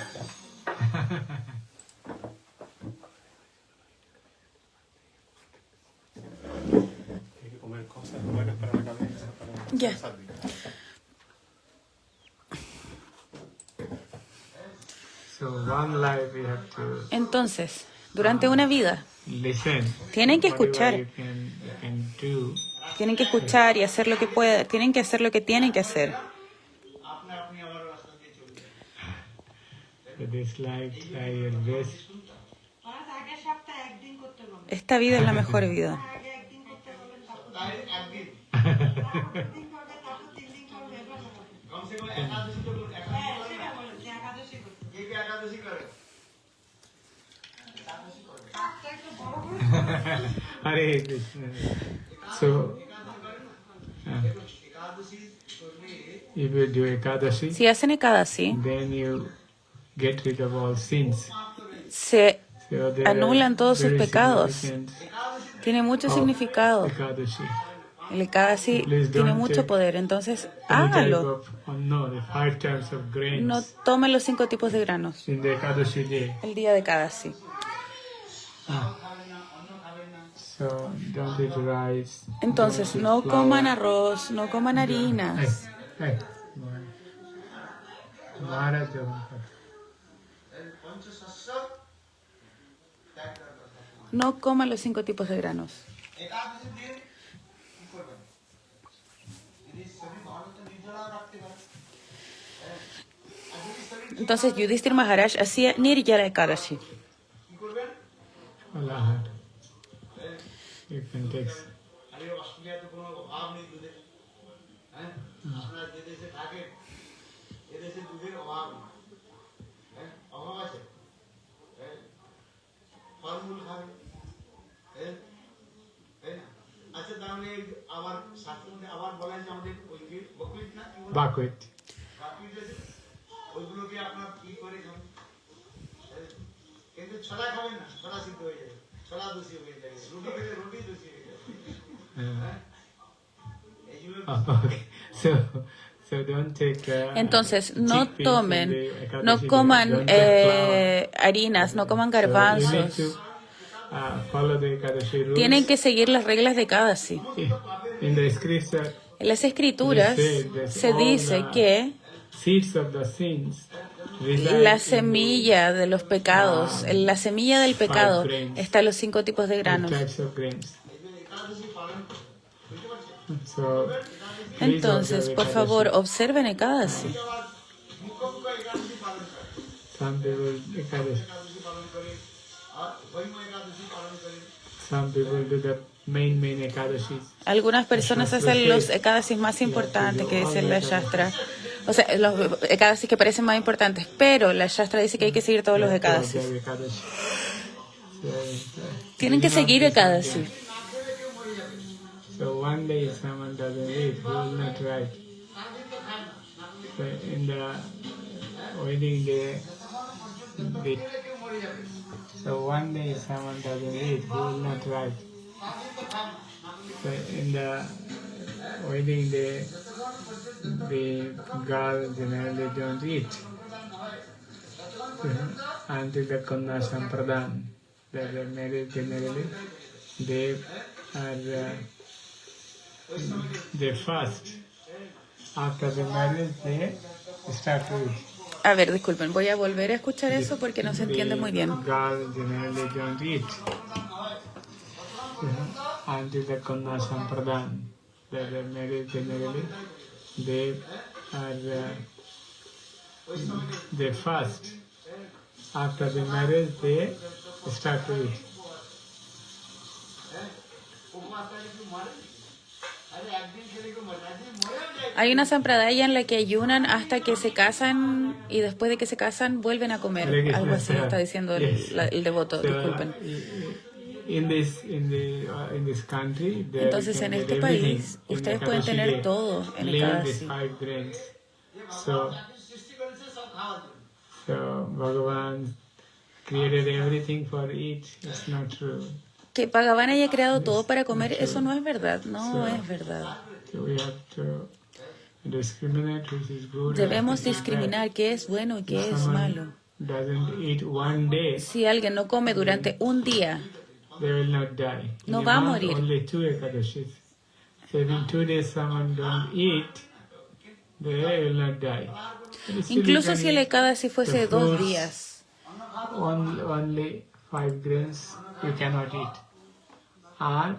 Hay que comer cosas buenas para la cabeza. Ya. So one life we have to Entonces, durante una vida, listen. tienen que Whatever escuchar. you can do. Tienen que escuchar y hacer lo que puedan. Tienen que hacer lo que tienen que hacer. আপনি আপনি আবার রাস্তা দিয়ে চলবে So this life, try your best. পাঁচ আগের সপ্তাহে একদিন করতে বলবেন Esta vida es la mejor vida. আগে একদিন করতে বলবেন তারপর তাই একদিন দিন করবে তারপর 3 দিন করবে এবার হবে। কমসে কম একাদশী তো করবে হ্যাঁ একাদশী করে সেটা না বলেন যে একাদশী করতে কে কে একাদশী করে কাজটা একটু বড় করে Hare Krishna. So একাদশী করলে if you do Ekadashi, Si hacen Ekadasi, then you get rid of all sins. se So there anulan are todos sus very pecados. significant Tiene mucho significado. Ekadashi. El Ekadasi Please tiene don't mucho take poder. Entonces, Any type hágalo. of, no, the 5 types of grains No tomen los 5 tipos de granos in the Ekadashi day. el día de Ekadasi. So don't eat rice. Entonces, don't eat no flour. coman arroz, no coman harinas, Hey, Maharaj Javan. পঞ্চশস্য ত্যাগ করার কথা। no coman los 5 tipos de granos. একাদশীর দিন কি করবেন? যদি শরীর ভালো তো নির্জলাও রাখতে পারেন। আর যদি শরীর ঠিক Entonces, Yudhishthir Maharaj hacía Nirjala Ekadashi. কি করবেন? Alahat. You can take. আর এই অস্ট্রেলিয়াতে কোনো অভাব নেই দুধের। হ্যাঁ, আপনারা যে দেশে থাকেন এদেশে দুধের অভাব নেই। হ্যাঁ, অভাব আছে। হ্যাঁ, ফলমূল খাবে। হ্যাঁ, তাই না? আচ্ছা তাহলে আবার শাস্ত্রের মধ্যে আবার বলা হয়েছে আমাদের ওই যে বকরিদ না কি বলে? Bakwit. বাকরিদ আছে, ওইগুলোকে আপনার কি করে খাবেন? হ্যাঁ, কিন্তু ছড়া খাবেন না, ছড়া সিদ্ধ হয়ে যাবে, ছড়া দোষী হয়ে যাবে, রুটি খেলে রুটি দোষী হয়ে যাবে। হ্যাঁ, এইগুলো Okay. So don't take. Entonces, no chickpeas in tomen, the Ekadashi no day. coman Don't take flour. harinas, no coman So you need garbanzos. to follow the Ekadashi rules. Tienen que seguir las reglas de Ekadasi. In the scripture, En las escrituras se dice que seeds of the sins reside la in semilla de los pecados, en la semilla del pecado, grains. están los 5 tipos de the granos. types of grains. So please Entonces, observe por Ekadashi. favor, observen Ekadasi. মুখ্য একাদশী পালন করে, Some people Ekadashi. একাদশী পালন করে, আর বৈম একাদশী পালন করে। Some people do the main Ekadashis. Algunas personas hacen los Ekadasis más importantes que dice la Shastra. O sea, los Ekadasis que parecen más importantes, pero la Shastra dice que hay que seguir todos los Ekadasis. Observe Ekadashi. Tienen que seguir Ekadasi. So one day someone doesn't eat, he will not write. So in the wedding day, so one day someone doesn't eat, he will not write. So in the wedding day, the girl generally don't eat until the Kanya Sampradan. That the marriage generally, they are they fast. After the marriage, they start to eat. A ver, disculpen, voy a volver a escuchar eso porque no se entiende muy bien. Girl generally don't eat until the Kanya Sampradan. That the marriage generally, they are they fast. After the marriage, they start to eat. Hay una sampradaya en la que ayunan hasta que se casan y después de que se casan vuelven a comer. Algo así está diciendo el devoto, So, disculpen. in this country, there Entonces, you en can este get everything país, in ustedes pueden Ekadashi tener day. todo en Leave these Ekadasi. 5 grains. So সৃষ্টি করেছে সব খাওয়ার জন্য। So Bhagavan created everything for eat. It's not true. Que Bhagavan haya creado todo para comer, eso no es verdad, no es verdad. So we have to discriminate which is good. Debemos and which is discriminar qué es bueno y bad. qué If es someone malo. doesn't eat one day, Si alguien no come durante un día, they will not die. No In va a month, morir. Only 2 Ekadashis. So if in 2 days someone don't eat, they will not die. But still you incluso can si el eat Ekadasi fuese de the 2 fruits. días, Only 5 grains you cannot eat. And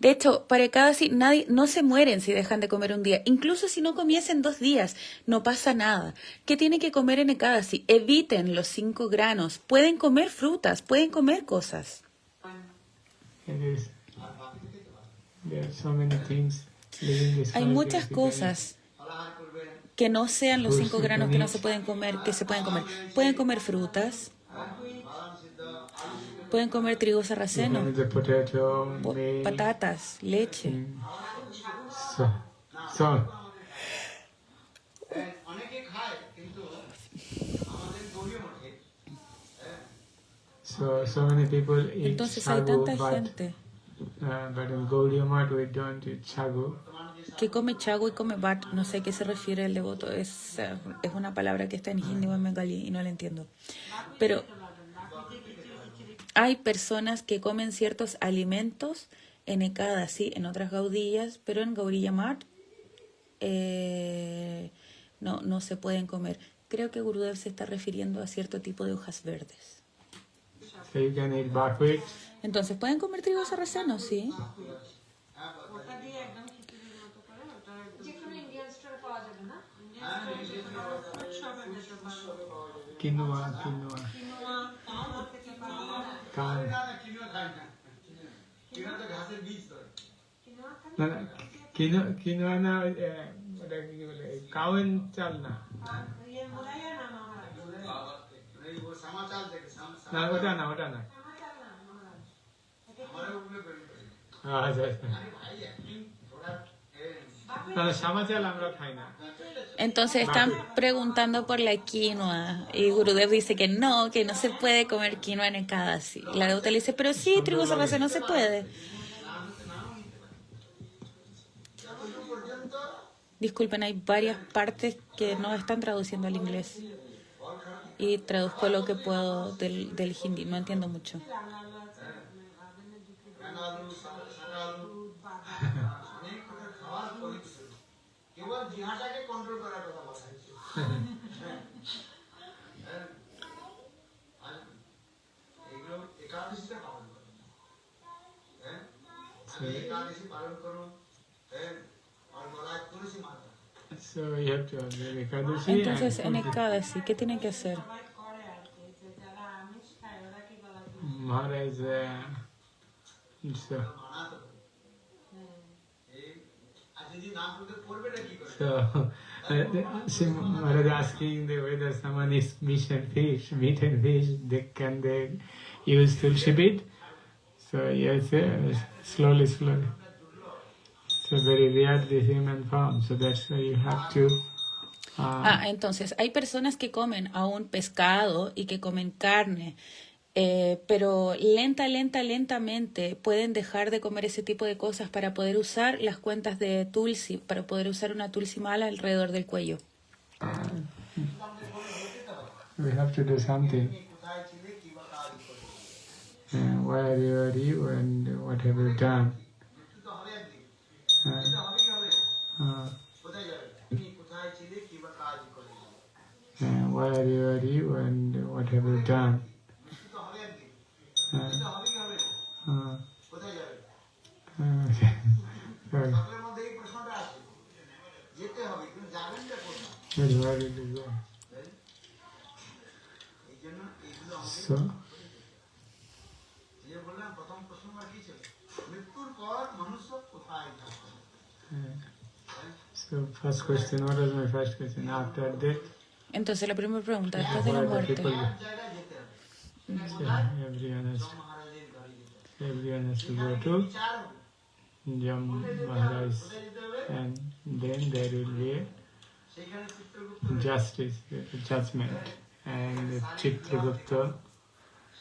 de hecho, para Ekadasi nadie, no se mueren si dejan de comer un día. Incluso si no comiesen 2 días, no pasa nada. ¿Qué tienen que comer en Ekadasi? Eviten los 5 granos. Pueden comer frutas, pueden comer cosas. it is, there are so many things living this Hay life muchas that you can cosas que no sean los 5 granos que no se pueden comer, que se pueden comer. Pueden comer frutas, pueden comer trigo eat. sarraceno, The potato, maize, patatas, leche. so অনেকে খায় কিন্তু আমাদের গৌরী মঠে so many people eat Entonces hay sagu, tanta but gente in Gaudiya Math we don't eat sagu. que come chago y come bat. No sé a qué se refiere el devoto. Es una palabra que está en hindi o en bengalí y no la entiendo. Pero hay personas que comen ciertos alimentos en Ekadasi, en otras Gaudillas, pero en Gauriya Math no se pueden comer. Creo que Gurudev se está refiriendo a cierto tipo de hojas verdes. So you can eat buckwheat. Entonces, ¿pueden comer trigo sarraceno? Sí. ওটা দিয়ে একদম খিচুড়ির মতো করে ওটা যেকোনো ইন্ডিয়ান স্টোরে পাওয়া যাবে না ইন্ডিয়ান স্টোরে যেকোনো ফ্রুট শপে যেতে পারো Quinoa. কিনোয়া তাও খেতে পারো Can. কিনোয়া খাই না কিনোয়া তো ঘাসের বীজ ধরে কিনোয়া খালি না, quinoa না ওটা কি বলে কাউন চাল না ইয়ে মোলাইয়া না মহারাজ এই ও সমাচার থেকে না ওটা না আমার চাল না মহারাজ আমার উপরে বের করে আচ্ছা ভাই একদিন ওরা তাহলে সামাচাল আমরা খাই না Entonces están preguntando por la quinoa y Gurudev dice que no se puede comer quinoa en Ekadasi. La Gauta le dice, pero sí, trigo sarraceno se puede. Disculpen, hay varias partes que no están traduciendo al inglés. Y traduzco lo que puedo del hindi, no entiendo mucho. রাঙালু সাকালু অনেক কথা খাওয়ার পরে কেবল জিহাটাকে কন্ট্রোল করার কথা বলা হয়েছে এগুলো একাদশীতে পালন করুন হ্যাঁ একাদশী পালন করুন হ্যাঁ আর গলায় তুলসী মাতা So you have to observe Ekadashi Entonces en and Ekadasi, ¿qué tienen que hacer? সবাই করে আর কি যে যারা আমিষ খায় ওরা কি বলা Maharaj so মানাতে পারে এই আর যদি নাম করতে পড়বেটা কি করে Maharaj asking the whether someone is meat and fish, they use tulsi bead. So yes, slowly. So very rare the human form. So that's why you have to. Entonces hay personas que comen aún pescado y que comen carne, pero lentamente pueden dejar de comer ese tipo de cosas para poder usar las cuentas de Tulsi, para poder usar una Tulsi mala alrededor del cuello. We have to do something. কোথায় ছিলে কি বা কাজ করে Where are you and what have you done? মৃত্যু তো হবে একদিন Uh, হবে কি হবে uh, কোথায় যাবে তুমি কোথায় ছিলে কি বা কাজ করে where are you and what have you done? মৃত্যু তো হবে একদিন Uh, হবে কি হবে কোথায় যাবে sorry. সকলের মধ্যে এই প্রশ্নটা আছে যেতে হবে কিন্তু যাবেন না কোথায় But where did you go? এই জন্য এইগুলো আমাদের So, যে বললাম প্রথম প্রশ্নটা কি ছিল মৃত্যুর পর মানুষ কোথায় যাবে so first question, what was my first question? After death, Entonces la primera pregunta, después de la where the muerte, people go? জায়গায় যেতে হবে So মহারাজের গাড়ি যেতে হবে everyone has to go to বিচার হবে Jam Maharaj, কোথায় যেতে হবে and then there will be সেখানে Chitragupta justice, judgment, and Chitragupta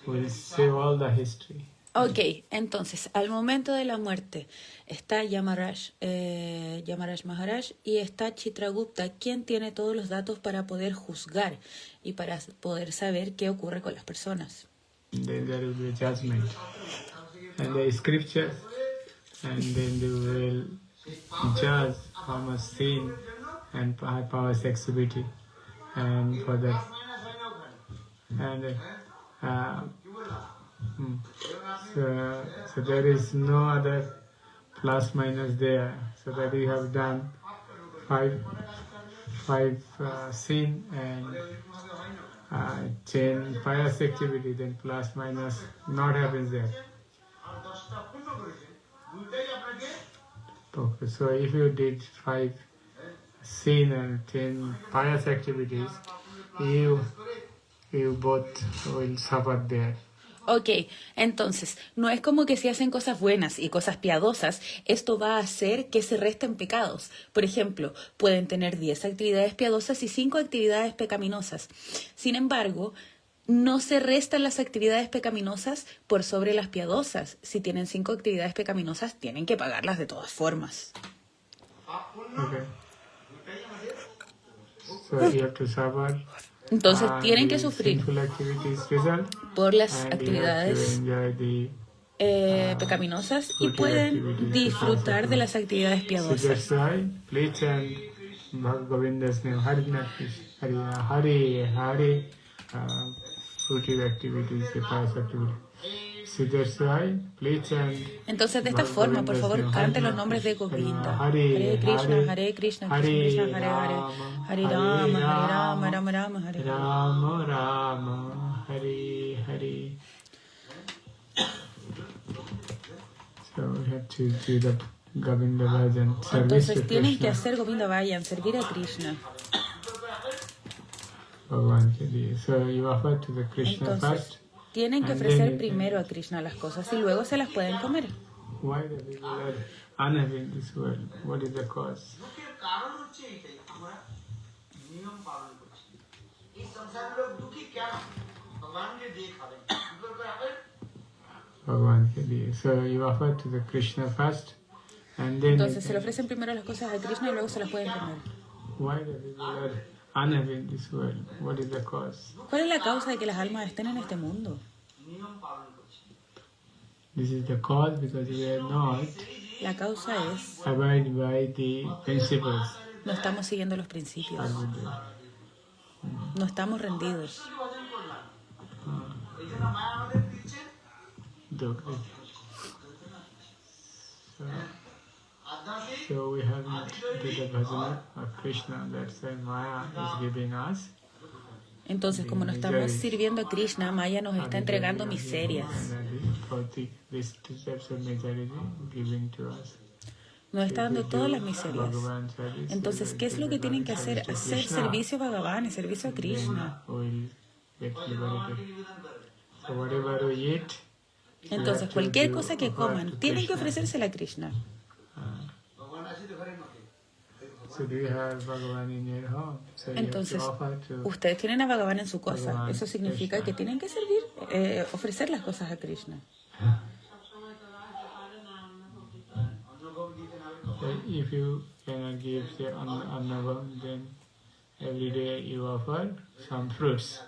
will say all the history. Ok, entonces, al momento de la muerte está Yamaraj Maharaj y está Chitragupta, quien tiene todos los datos para poder juzgar y para poder saber qué ocurre con las personas. Then there will be judgment, and the scriptures, and then they will judge how much sin and high powers exhibited, and for that, and so there is no other plus minus there. So that you have done five sin and 10 pious activity, then plus minus not happens there. আর 10টা পূর্ণ করেছে দুইটাই আপনাকে Okay, so if you did 5 sin and 10 pious activities, you both will suffer there. Ok, entonces, no es como que si hacen cosas buenas y cosas piadosas, esto va a hacer que se resten pecados. Por ejemplo, pueden tener 10 actividades piadosas y 5 actividades pecaminosas. Sin embargo, no se restan las actividades pecaminosas por sobre las piadosas. Si tienen 5 actividades pecaminosas, tienen que pagarlas de todas formas. Okay. So you have to suffer Entonces tienen que the sufrir sinful activities result, por las and you have to actividades enjoy the pecaminosas y fruitive pueden activities, disfrutar de las actividades So piadosas. that's why please chant Govinda's name, Hari Hari Hari, fruitive activities, the pious activities. So that's why please chant Entonces, de esta forma, por favor, cante los nombres de Govinda. Hare Krishna, Krishna Krishna, Hare Hare, Hare Rama, Rama Rama, Hare Hare. Rama Rama, Hare Hare. So we have to do the Govinda Bhajan, service to Entonces tienen que Krishna. hacer Govinda Vayan, servir a Krishna. Bhagavan ke liye. So you offer to the Krishna Entonces first. tienen que And then ofrecer you can- primero a Krishna las cosas y luego se las pueden comer. Why the people are unhappy in this world? What is the cause? দুঃখের কারণ হচ্ছে এইটাই, আমরা নিয়ম পালন করছি। এই সংসারের লোক দুঃখী কেন? ভগবানকে দিয়ে খাবেন, কি করে খাবেন? Bhagavan ke liye. So you offer to the Krishna first, and then you Entonces se le can- ofrecen primero las cosas a Krishna y luego se las pueden comer. why the people are unhappy in this world? What is the cause? ¿Cuál es la causa de que las almas estén en este mundo? নিয়ম পালন করছি। This is the cause because we are not La causa es abide by the principles no estamos siguiendo los principios, of Buddha. no estamos rendidos. ভজন করলাম, এই জন্য মায়া আমাদের দিচ্ছে Dukha. আধ্যাত্মিক So we have not did the bhajana of Krishna. That's why Maya is giving us. Entonces, como no estamos sirviendo a Krishna, Maya nos está entregando miserias. These two steps of misery giving to us. Nos está dando todas las miserias. Bhagavan service. Entonces, ¿qué es lo que tienen que hacer? Hacer servicio a Bhagavan y servicio a Krishna. We'll get liberated. So whatever we eat, Entonces, cualquier cosa que coman, tienen que ofrecérsela a Krishna. ভগবান আছে তো ঘরের মধ্যে। so do you have Bhagavan in your home? So you Entonces, have to offer to ustedes tienen a Bhagavan en su casa. Eso significa que tienen que servir, ofrecer las cosas a Krishna. If you cannot give the annabam, then every day you offer some fruits,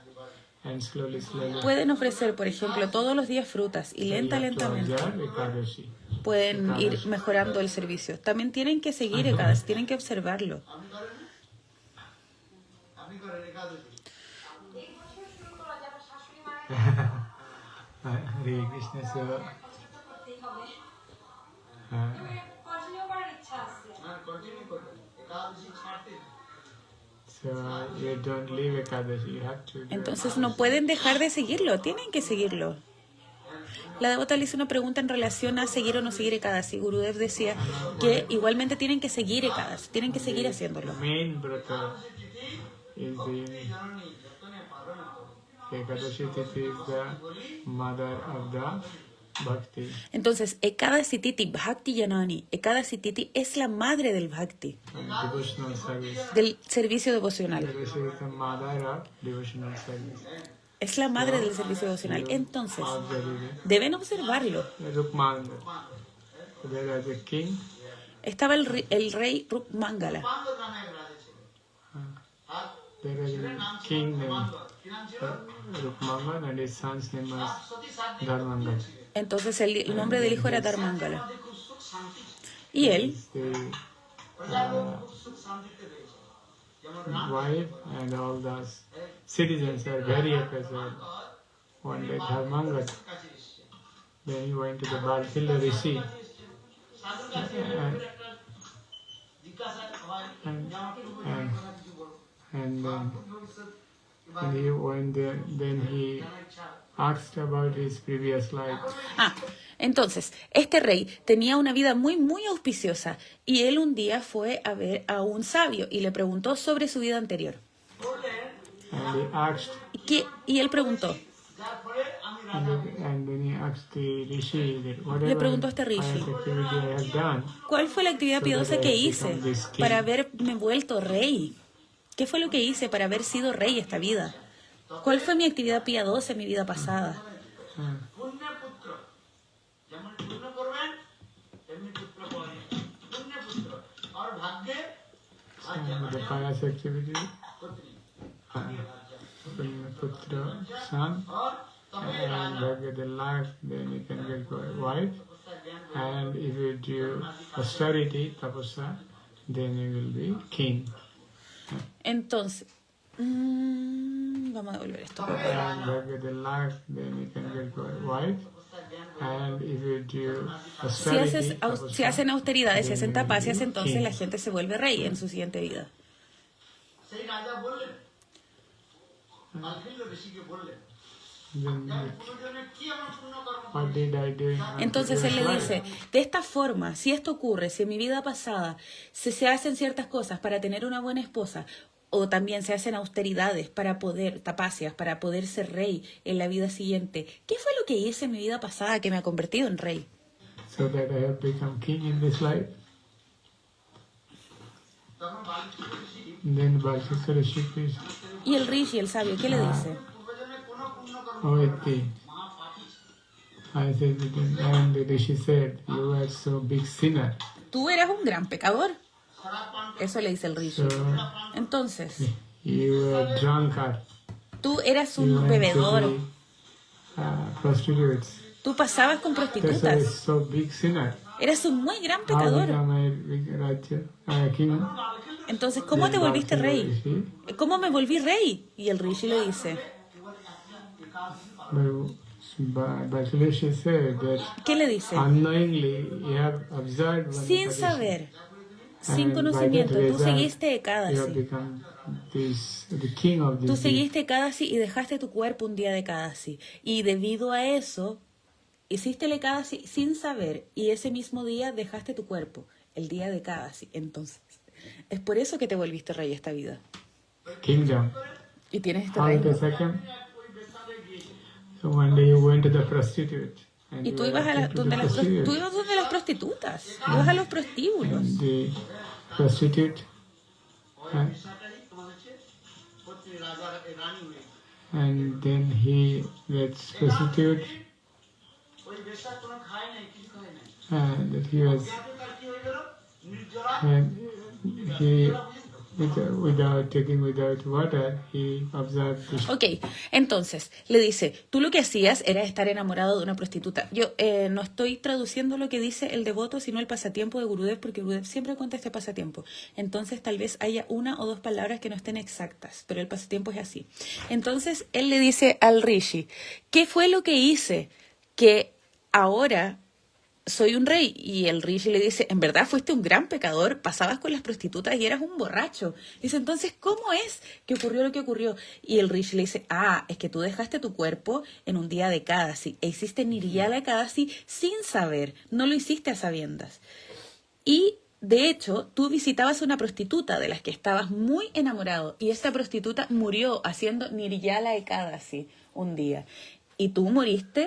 and slowly. Pueden ofrecer, por ejemplo, todos los días frutas y lentamente observe Ekadashi. pueden ir mejorando el servicio. También tienen que seguir Ekadashi, tienen que observarlo. আপনি করেন না? আপনি করেন একাদশী। Hare Krishna. So হ্যাঁ, কন্টিনিউ করবেন। একাদশী ছাড়তে না। so you don't leave Ekadashi. You have to. do Entonces no pueden dejar de seguirlo, tienen que seguirlo. La devota le hizo una pregunta en relación a seguir o no seguir Ekadasi. Gurudev decía que igualmente tienen que seguir Ekadasi, tienen que seguir haciéndolo. The main brata is the Ekadashi Tithi is the mother of the bhakti. Entonces, Ekadasi Titi Bhakti Janani, Ekadasi Titi es la madre del Bhakti, And devotional service. del servicio devocional. Ekadashi is the mother of devotional service. Es la madre del servicio devocional. Entonces, Observe deben observarlo. it. Rukmanga. There was a king. Estaba el rey Rukmangala. বান্দর নামে এক রাজা ছিল। আর There was ছেলের নাম a ছিল king named বান্দর। কি নাম ছিল? Rukmanga, and his son's name was সতী সাত দিন Dharmanga. Entonces, el nombre del hijo era Dharmangala. খুব সুখ শান্তি ছিল। Y él, The প্রজার লোক খুব সুখ শান্তিতে রয়েছে। যেমন Ram wife and all the citizens are very happy. So one day Dharmanga, কাছে এসছে। then he went to the Balkila Rishi. সাধুর কাছে একটা জিজ্ঞাসা হয়, And, জামাটুকু and, কথা কিছু বলো। and then ভবিষ্যৎ when he went there, then he জানার ইচ্ছা। asked about his previous life. entonces, este rey tenía una vida muy auspiciosa y él un día fue a ver a un sabio y le preguntó sobre su vida anterior. বললেন, And he asked, Y él preguntó, যার ফলে আমি রাজা হই। and then he asked the Rishi that Le whatever preguntó a este Rishi. pious activity I have done, ¿cuál fue la actividad piadosa que hice para haberme vuelto rey? ¿Qué fue lo que hice para haber sido rey esta vida? ¿Cuál fue mi actividad piadosa en mi vida pasada? পুণ্য পুত্র যেমন পুণ্য করবেন তেমনি পুত্র পাবেন। পুণ্য পুত্র আর ভাগ্যে the pious activity, কর্তৃ। Putra, son, and get the life, then you can get a wife. And if you do austerity, tapasya, then you will be king. Entonces, vamos a devolver esto. And get the life, then you can get a wife. And if you do austerity, Si hacen austeridades, si hacen tapacias, then entonces king. la gente se vuelve rey en su siguiente vida. সেই রাজা বললেন মালখিল্য ঋষিকে বললেন Then গুরুজনের কি এমন পুণ্যকর্ম what did I do in my Entonces él le previous dice, life? de esta forma, si esto ocurre, si en mi vida pasada se hacen ciertas cosas para tener una buena esposa, o también se hacen austeridades para poder, tapacias, para poder ser rey en la vida siguiente, ¿qué fue lo que hice en mi vida pasada que me ha convertido en rey? So that I have become king in this life. তখন বালকৃষ্ণ ঋষি Then Balkisha Rishi is Y el rishi, el sabio, ¿qué le dice? পূর্বজনের কোনো পুণ্যকর্ম Oiti. মা পাপী I said, and the Rishi said, you are so big sinner. Tú eras un gran pecador. খরা পান Eso le dice el rishi. So Entonces, you were drunkard. tú eras You un went to bebedor. the, prostitutes. Tú pasabas con That's why prostitutas. so big sinner. Eras un muy gran How pecador. become a big Raja, king? Entonces, ¿cómo te volviste Balkisha rey? Rishi, ¿Cómo me volví rey? Y el rishi le dice, Balkisha Rishi said that ¿qué le dice? unknowingly you have observed one Sin tradition. saber, sin And by conocimiento, that tú result, seguiste you have Ekadasi. become the king of Tú this seguiste Ekadasi y dejaste tu cuerpo un día de Ekadasi. Y debido a eso, hiciste el Ekadasi sin saber y ese mismo día dejaste tu cuerpo, el día de Ekadasi. Entonces, es por eso que te volviste rey esta vida. kingdom. Y tienes este How it reino. has happened? So one day you went to the prostitute. And Y you tú were ibas, acting to the tú prostitute. ibas donde las prostitutas, ibas a los prostíbulos. And the prostitute, নেশাটাই তোমার হচ্ছে পত্নী রাজা রানী হয়ে গেছে। and then he gets prostitute, ওই বেশা কোনো খায় নাই কিছু খায় নাই and that he was, তারপরে তার কি হয়ে গেল নির্জরা and he, without water, he observed the Ok, entonces le dice, tú lo que hacías era estar enamorado de una prostituta. Yo no estoy traduciendo lo que dice el devoto, sino el pasatiempo de Gurudev, porque Gurudev siempre cuenta este pasatiempo. Entonces tal vez haya una o dos palabras que no estén exactas, pero el pasatiempo es así. Entonces él le dice al Rishi, ¿qué fue lo que hice que ahora soy un rey? Y el Rishi le dice, en verdad fuiste un gran pecador, pasabas con las prostitutas y eras un borracho. Dice, entonces, ¿cómo es que ocurrió lo que ocurrió? Y el Rishi le dice, es que tú dejaste tu cuerpo en un día de Ekadasi e hiciste Niryala Ekadasi sin saber, no lo hiciste a sabiendas. Y de hecho, tú visitabas a una prostituta de las que estabas muy enamorado y esta prostituta murió haciendo Niryala Ekadasi un día. Y tú moriste.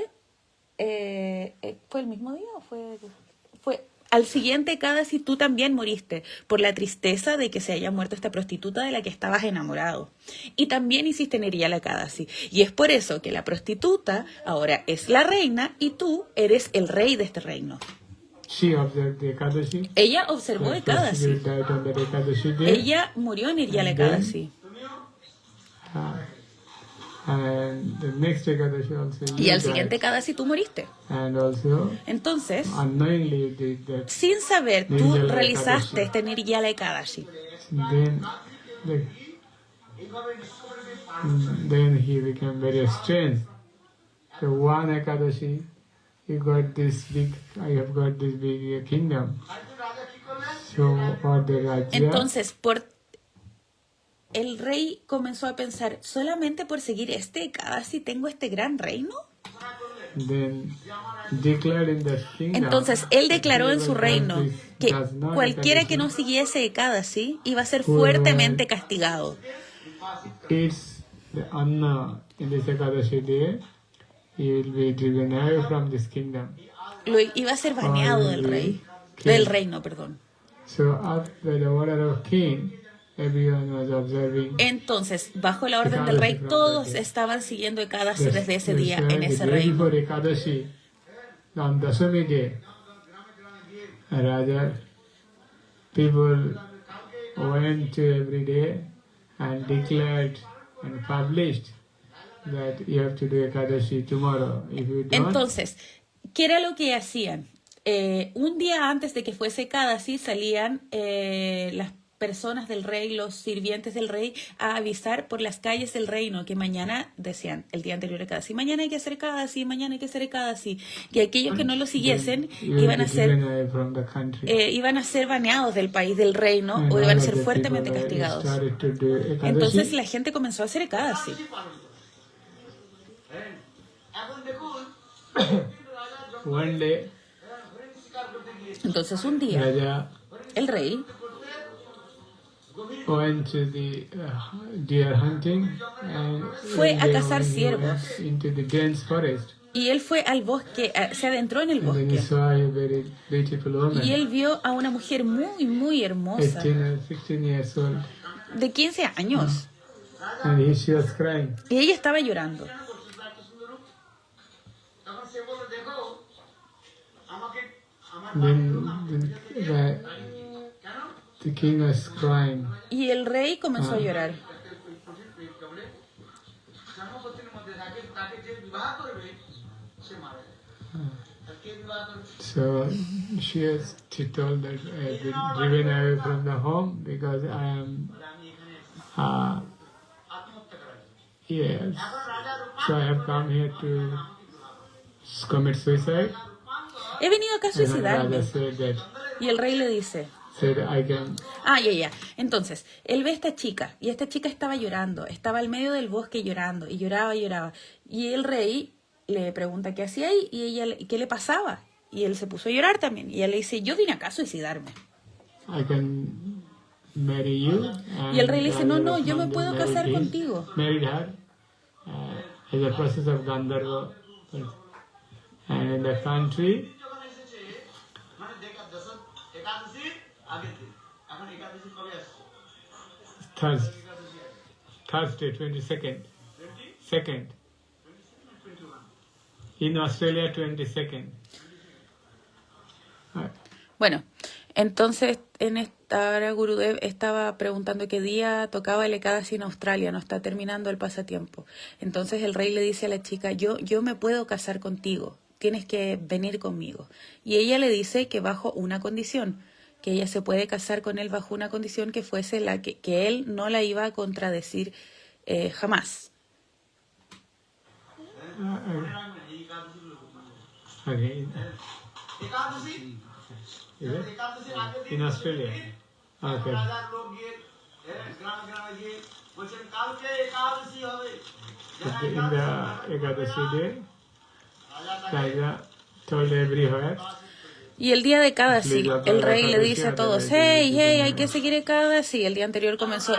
¿Fue el mismo día o fue al siguiente Ekadasi? Tú también moriste por la tristeza de que se haya muerto esta prostituta de la que estabas enamorado. Y también hiciste Niryala Ekadasi. Y es por eso que la prostituta ahora es la reina y tú eres el rey de este reino. she observed the Ekadashi. Ella observó The Ekadasi. prostitute died on the Ekadashi day. Ella murió en Niryala Ekadasi. And the next Ekadashi also Y you al died. siguiente Ekadasi tú moriste. And also Entonces, unknowingly you did that. sin saber, tú Niryala realizaste Ekadashi. este Niryala Ekadasi. Then, then he became very strange. So one Ekadashi, I have got this big kingdom. So for the Raja, Entonces, el rey comenzó a pensar, solamente por seguir este Ekadasi tengo este gran reino. then declared in the kingdom. Entonces, él declaró en su whoever reino does this que does not cualquiera que no Ekadashi siguiese Ekadasi iba a ser Whoever- fuertemente castigado. eats the anna in this Ekadashi day, he will be driven away from this kingdom. Iba a ser baneado del rey, del reino, perdón. So after the order of king, everyone was observing. Entonces, bajo la orden del rey, todos estaban siguiendo Ekadasi desde ese día en ese The day reino. before Ekadashi, on Dasami day, Raja, people went to every day and declared and published that you have to do Ekadashi tomorrow. If you don't, Entonces, ¿qué era lo que hacían? Un día antes de que fuese Ekadasi salían las personas del rey, los sirvientes del rey, a avisar por las calles del reino que mañana, decían el día anterior a Ekadasi, mañana hay que hacer Ekadasi, mañana hay que hacer Ekadasi, que aquellos que no lo siguiesen you will iban be a ser driven away from the country. iban a ser baneados del país, del reino, And o all iban a of ser the fuertemente people castigados. started to do Ekadashi. Entonces la gente comenzó a hacer Ekadasi. এখন দেখুন One day, Entonces un día Raja el rey went to the deer hunting and Fue a when cazar he ciervos. went into the dense forest. y él fue al bosque, se adentró en el And then he bosque saw a very beautiful woman, y él vio a una mujer muy, muy hermosa, 15 or 16 years old, de 15 años, and she was crying. y ella estaba llorando. তখন সে বলল দেখো আমাকে আমার Then কেন the king was crying. Y el rey comenzó a llorar. জন্মপত্নীর মধ্যে থাকে তাকে যে বিবাহ করবে সে মারা যাবে আর কে বিবাহ করবে So she told that I have been driven away from the home because I am আমি এখানে uh, আত্মহত্যা করা যাবে yes. এখন রাজা So I have come here to commit suicide. He venido acá a And then suicidarme. Raja said that Y el rey le dice, I can. ya. Entonces, él ve a esta chica y esta chica estaba llorando, estaba al medio del bosque llorando y lloraba y lloraba. Y el rey le pregunta qué hacía ahí y ella, ¿qué le pasaba? Y él se puso a llorar también. Y ella le dice, yo vine acá a suicidarme. I can marry you. Y el rey le dice, Raja no, yo me Lakshmana puedo married casar him- contigo. Married her as a process of Gandharva. And in the country, যখন এসেছে মানে দেখা দশম একাদশী আগের দিন এখন একাদশী কবে আসছে Thursday, 22nd. Second. In Australia, 22nd. Bueno, entonces en esta hora Gurudev estaba preguntando qué día tocaba el Ekadasi en Australia, no está terminando el pasatiempo. Entonces el rey le dice a la chica, yo me puedo casar contigo, tienes que venir conmigo. Y ella le dice que bajo una condición, que ella se puede casar con él bajo una condición que fuese la que él no la iba a contradecir jamás. Okay. Ekadashi Is it? একাদশীর আগের দিন In Australia. Okay. রাজার লোক গিয়ে গ্রামে গ্রামে গিয়ে বলছেন কালকে একাদশী হবে In the Ekadashi day, Raja told everywhere. Y el día de Ekadasi, el rey le dice a todos, hey, hay que seguir Ekadasi. El día anterior comenzó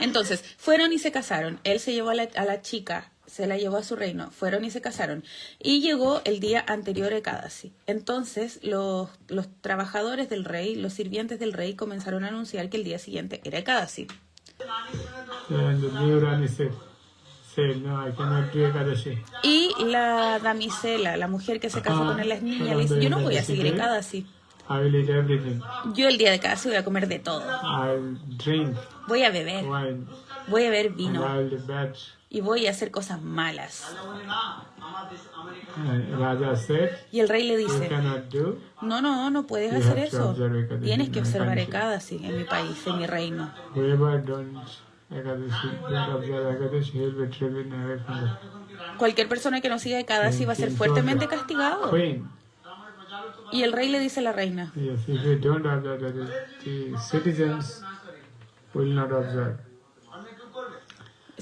entonces, fueron y se casaron. Él se llevó a la chica, se la llevó a su reino, fueron y se casaron. Y llegó el día anterior a Ekadasi. Entonces, los trabajadores del rey, los sirvientes del rey, comenzaron a anunciar que el día siguiente era Ekadasi. And the new Rani said, no, I cannot do Ekadashi. Y la damisela, la mujer que se casó con él, las niñas, le dice, yo no voy a seguir Ekadasi. I will eat everything. Yo el día de Ekadasi voy a comer de todo. I'll drink Voy a beber, wine. voy a beber And vino. I'll do bad. Y voy a hacer cosas malas. বলে না আমার দেশ America And Raja said, Y el rey le you dice, cannot do. no puedes You hacer have to eso. observe Ekadasi Tienes que in my observar country. Ekadasi en mi país, en mi reino. Whoever don't observe Ekadashi, he will be driven away from the Cualquier persona que no siga Ekadasi va a ser fuertemente castigado. queen. Y el rey le dice a la reina, Yes, if you don't observe that, the citizens will not observe.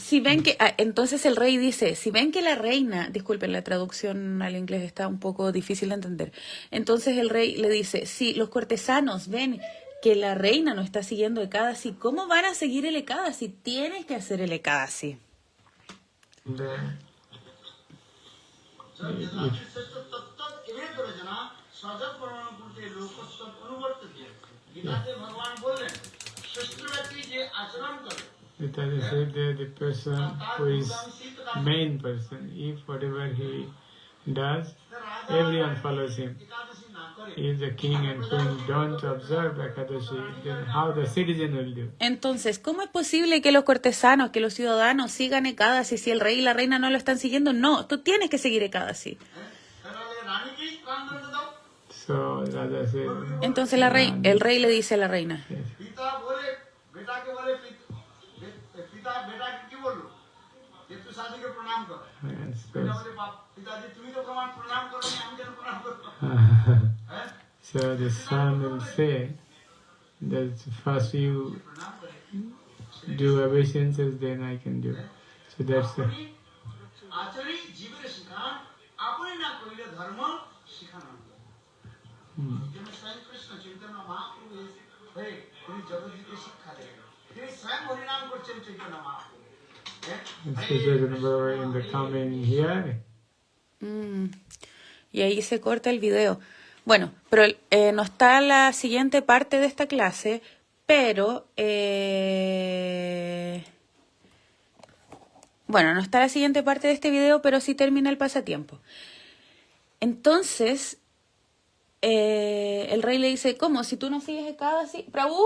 si ven que, entonces el rey dice, si ven que la reina, disculpen, la traducción al inglés está un poco difícil de entender. Entonces el rey le dice, si los cortesanos ven que la reina no está siguiendo Ekadasi, ¿cómo van a seguir el Ekadasi? Tienes que hacer el Ekadasi. এভাবে করেছে না সজগ প্রমাণ করতে লোকস্ত অনুবর্তিত গীতাতে ভগবান বললেন শ্রেষ্ঠ ব্যক্তি যে আচরণ করে It has said that the person who is main person, if whatever he does, everyone follows him. একাদশী না if the king and queen don't observe Ekadashi, then how the citizen will do? Entonces, ¿cómo es posible que los cortesanos, que los ciudadanos sigan Ekadasi si el rey y la reina no lo están siguiendo? No, tú tienes que seguir Ekadasi. তাহলে রানীকেই প্রাণ দণ্ড দাও। So Raja said, Entonces el rey le dice a la reina, পিতা বলে বেটাকে বলে পিতা বেটাকে কি বললো যে তুই শাশুকে প্রণাম কর। yes, বেটা বলে পিতাজি তুমি তো আমার প্রণাম করো আমি কেন প্রণাম করবো? হ্যাঁ so the son will say that first you do obeisances, then I can do. So that's the, আচরি জীবের শিখান আপনি না করিলে ধর্ম শিখানো যেন স্বয়ং কৃষ্ণ চৈতন্য মহাপ্রভু হয়ে তিনি জগৎকে শিক্ষা দেন তিনি স্বয়ং হরিনাম করছেন চৈতন্য Mahaprabhu. in the coming here. y ahí se corta el video. Bueno, pero no está la siguiente parte de esta clase, pero... bueno, no está la siguiente parte de este video, pero sí termina el pasatiempo. Entonces, el rey le dice, ¿cómo? Si tú no sigues Ekadasi, Prabhu,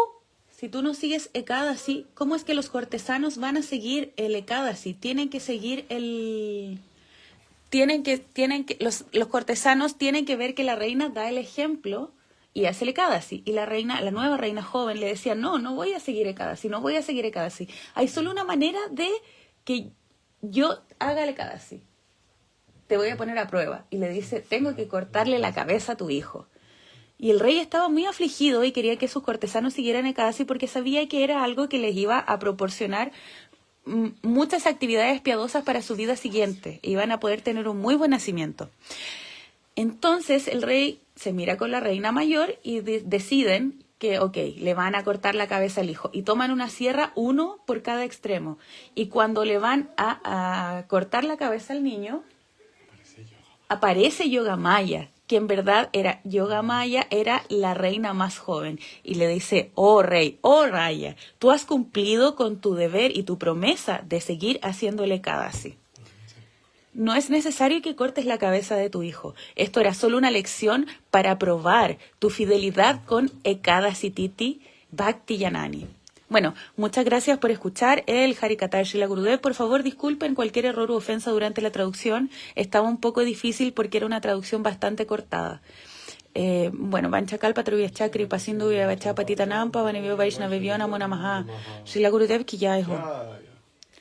si tú no sigues Ekadasi, ¿cómo es que los cortesanos van a seguir el Ekadasi? Tienen que seguir los cortesanos tienen que ver que la reina da el ejemplo y hace el Ekadasi. Y la nueva reina joven le decía, no voy a seguir Ekadasi, no voy a seguir Ekadasi. Hay solo una manera de que yo haga el Ekadasi. Te voy a poner a prueba. Y le dice, tengo que cortarle la cabeza a tu hijo. Y el rey estaba muy afligido y quería que sus cortesanos siguieran Ekadasi porque sabía que era algo que les iba a proporcionar muchas actividades piadosas para su vida siguiente. Iban a poder tener un muy buen nacimiento. Entonces el rey se mira con la reina mayor y deciden que, le van a cortar la cabeza al hijo. Y toman una sierra, uno por cada extremo. Y cuando le van a cortar la cabeza al niño, aparece Yogamaya, que en verdad Yogamaya era la reina más joven. Y le dice, oh rey, oh Raya, tú has cumplido con tu deber y tu promesa de seguir haciéndole Ekadasi. No es necesario que cortes la cabeza de tu hijo. Esto era solo una lección para probar tu fidelidad con Ekadasi Titi Bhakti Yanani. Bueno, muchas gracias por escuchar el Harikata de Srila Gurudev. Por favor, disculpen cualquier error u ofensa durante la traducción. Estaba un poco difícil porque era una traducción bastante cortada. Bueno, Vanchakalpa, Truvia Chakri, Pasindu, Vivachapa, Titanampa, Vanivyo Vaishnava, Namo Namaha, Srila Gurudev, Ki Jai Ho.